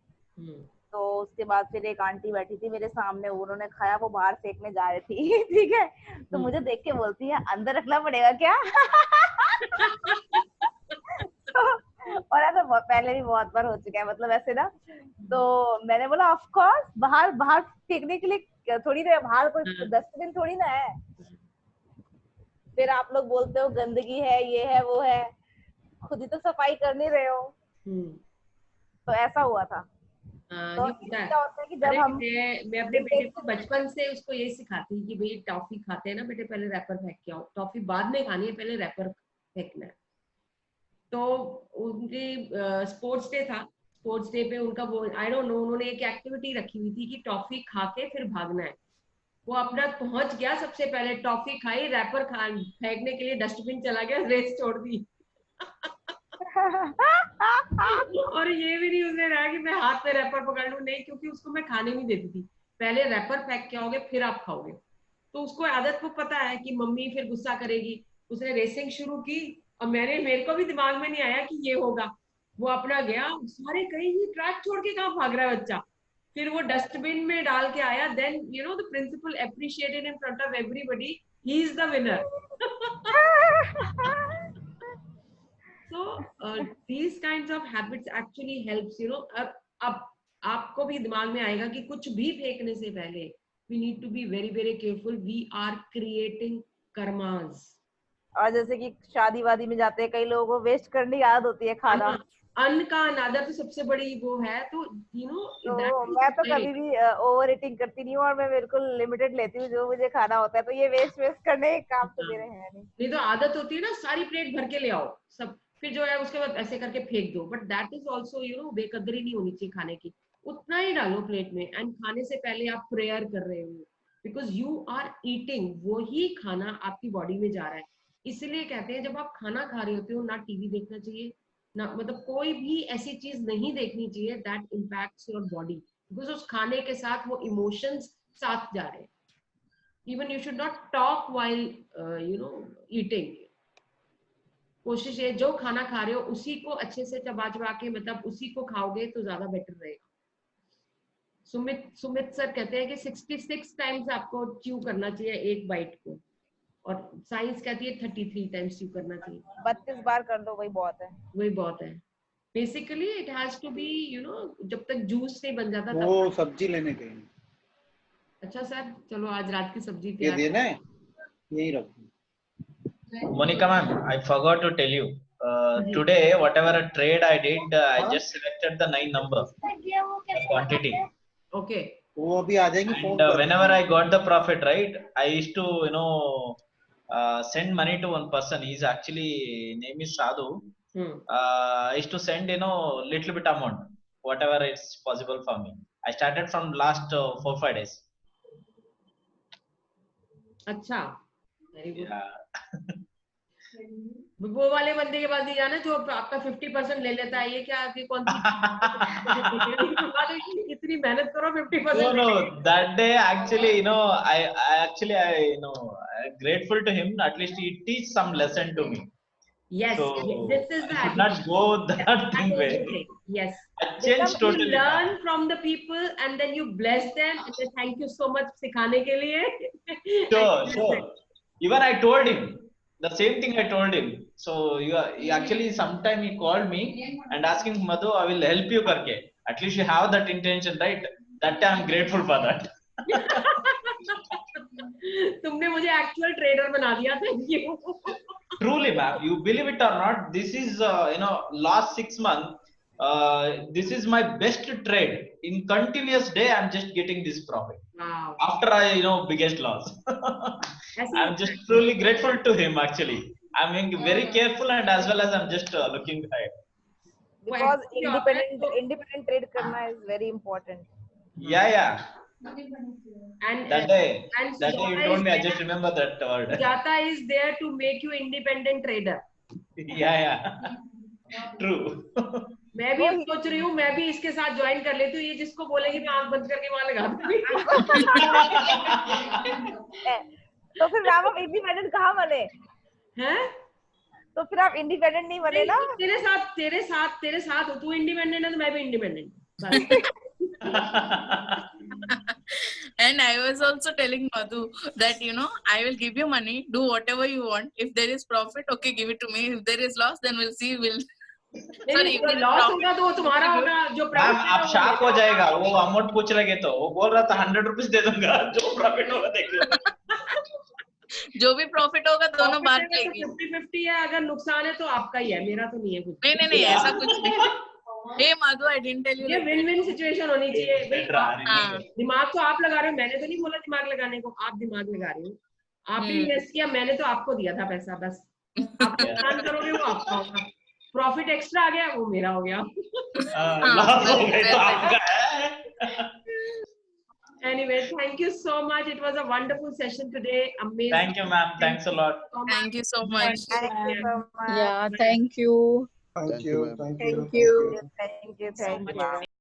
तो उसके बाद फिर एक आंटी बैठी थी मेरे सामने, उन्होंने खाया, वो बाहर फेंकने जा रही थी. ठीक है, तो मुझे देख के बोलती है अंदर रखना पड़ेगा क्या? और ऐसा पहले भी बहुत बार हो चुका है, मतलब ऐसे ना. तो मैंने बोला ऑफ कोर्स, बाहर फेंकने के लिए थोड़ी ना, बाहर कोई डस्टबिन थोड़ी ना है. फिर आप लोग बोलते हो गंदगी है, ये है वो है, खुद ही तो सफाई कर नहीं रहे हो। तो ऐसा हुआ था। तो क्या होता है कि जब हम मैं अपने बेटे को बचपन से उसको यही सिखाती हूँ कि भाई टॉफी खाते हैं ना बेटे, पहले रैपर फेंक के आओ, टॉफी बाद में खानी है, पहले रैपर फेंकना है। तो उनकी स्पोर्ट्स डे था, स्पोर्ट्स डे पे उनका वो आई डोंट नो उन्होंने एक एक्टिविटी रखी हुई थी कि टॉफी खा के फिर भागना है। वो अपना पहुंच गया, सबसे पहले टॉफी खाई, रैपर फेंकने के लिए डस्टबिन चला गया, रेस छोड़ दी। और ये भी नहीं उसने रहा कि मैं हाथ में रैपर पकड़ लूं, नहीं, क्योंकि उसको मैं खाने नहीं देती थी, पहले रैपर फेंक के आओगे फिर आप खाओगे। तो उसको आदत को पता है कि मम्मी फिर गुस्सा करेगी। उसने रेसिंग शुरू की और मेरे को भी दिमाग में नहीं आया कि ये होगा। वो अपना गया, सारे कहीं ये ट्रैक छोड़ के कहाँ भाग रहा है बच्चा, फिर वो डस्टबिन में डाल के आया। Then you know the principal appreciated in front of everybody, he is the winner. So these kinds of habits actually helps, you know. अब आपको भी दिमाग में आएगा कि कुछ भी फेंकने से पहले we need to be very very careful. We are creating karmas. और जैसे कि शादी वादी में जाते हैं, कई लोगों को वेस्ट करने की आदत होती है खाना। अन्न का अनादर तो सबसे बड़ी वो है। तो यू नो तो मैं तो कभी भी ओवर ईटिंग करती नहीं हूँ और मैं बिल्कुल लिमिटेड लेती हूँ जो मुझे खाना होता है। तो ये वेस्ट करने के काम तो मेरे हैं नहीं। तो आदत होती है ना, सारी प्लेट भर के ले आओ सब, फिर जो है उसके बाद ऐसे करके फेंक दो। But that is also you know बेकदरी नहीं होनी चाहिए खाने की। उतना ही डालो प्लेट में, एंड खाने से पहले आप प्रेयर कर रहे हो, बिकॉज यू आर ईटिंग, वो ही खाना आपकी बॉडी में जा रहा है। इसलिए कहते हैं जब आप खाना खा रहे होते हो ना टीवी देखना चाहिए, ना मतलब कोई भी ऐसी चीज नहीं देखनी चाहिए that impacts your body, because उस खाने के साथ वो इमोशंस साथ जा रहे हैं। Even you should not talk while you know eating. कोशिश है जो खाना खा रहे हो उसी को अच्छे से चबा चबा के, मतलब उसी को खाओगे तो ज्यादा बेटर रहेगा। सुमित सर कहते हैं कि 66 टाइम्स आपको च्यू करना चाहिए एक बाइट को, और साइंस कहती है 33 टाइम्स च्यू करना चाहिए। 32 बार कर लो, वही बहुत है, वही बहुत है। Basically it has to be you know, जब तक जूस नहीं बन जाता वो तब सब्जी लेने गए। अच्छा सर, चलो आज रात की सब्जी ये देना है, यही रखो। Monica ma'am, I forgot to tell you. Today, whatever a trade I did, I just selected the 9 number, the quantity. Okay. वो अभी आ जाएंगे फोन पर। Whenever I got the profit, right, I used to send money to one person. He's actually name is Sadhu. I used to send little bit amount, whatever is possible for me. I started from last 4-5 days. अच्छा, very good. Yeah. वो वाले बंदे के पास नहीं जाना जो आपका 50% ले लेता है। ये क्या आपकी कौन सी इतनी मेहनत करो 50%? No, that day actually I grateful to him. At least he teach some lesson to me. Yes, so this is the should not go that thing way. Yes, I changed totally. You learn from the people and then you bless them and say thank you so much सिखाने के लिए. Sure. Even I told him the same thing. I told him. So he actually sometime he called me and asking Madhu, I will help you करके. At least you have that intention, right? That time I'm grateful for that. तुमने मुझे actual trader बना दिया. Thank you. Truly, ma'am, you believe it or not, this is last 6 months. This is my best trade. In continuous day, I'm just getting this profit. Wow. After I biggest loss. I'm just truly grateful to him. Actually, I'm being very careful and as well as I'm just looking ahead. Because independent trade karna is very important. Yeah. And that day you told me, I just remember that word. Sujata is there to make you independent trader. Yeah. True. मैं भी सोच रही हूँ मैं भी इसके साथ join कर लेती हूँ। ये जिसको बोलेगी मैं आंख बंद करके वहां लगा दूंगी। तो फिर आप इंडिपेंडेंट कहाँ बने हैं? तो फिर आप इंडिपेंडेंट नहीं बने ना? तेरे साथ तू इंडिपेंडेंट है तो मैं भी independent. And I was also telling Madhu that I will give you money, do whatever you want. If there is profit, okay, give it to me. If there is loss, then we'll see. Sorry, loss होगा तो तुम्हारा होगा। जो profit आप shock हो जाएगा। वो amount पूछ रहे तो वो बोल रहा था 100 रुपीस दे दूंगा, जो प्रॉफिट होगा देख लो। जो भी प्रॉफिट होगा दोनों बात बांट लेगी। 50-50 है, अगर नुकसान है तो आपका ही है, मेरा तो नहीं है कुछ। नहीं ऐसा कुछ नहीं। हे Madhu, I didn't tell you. ये विन विन सिचुएशन होनी चाहिए। दिमाग तो आप लगा रहे हो, मैंने तो नहीं बोला दिमाग लगाने को, आप दिमाग लगा रहे हो। आप ही इन्वेस्ट किया, मैंने तो आपको दिया था पैसा, बस आप नुकसान करोगे वो आपका होगा, प्रॉफिट एक्स्ट्रा आ गया वो मेरा हो गया। Anyway, thank you so much. It was a wonderful session today. Amazing. Thank you, ma'am. Thanks a lot. Thank you so much. Thank you so much. Yeah, thank you. Thank you. Thank you. Thank you.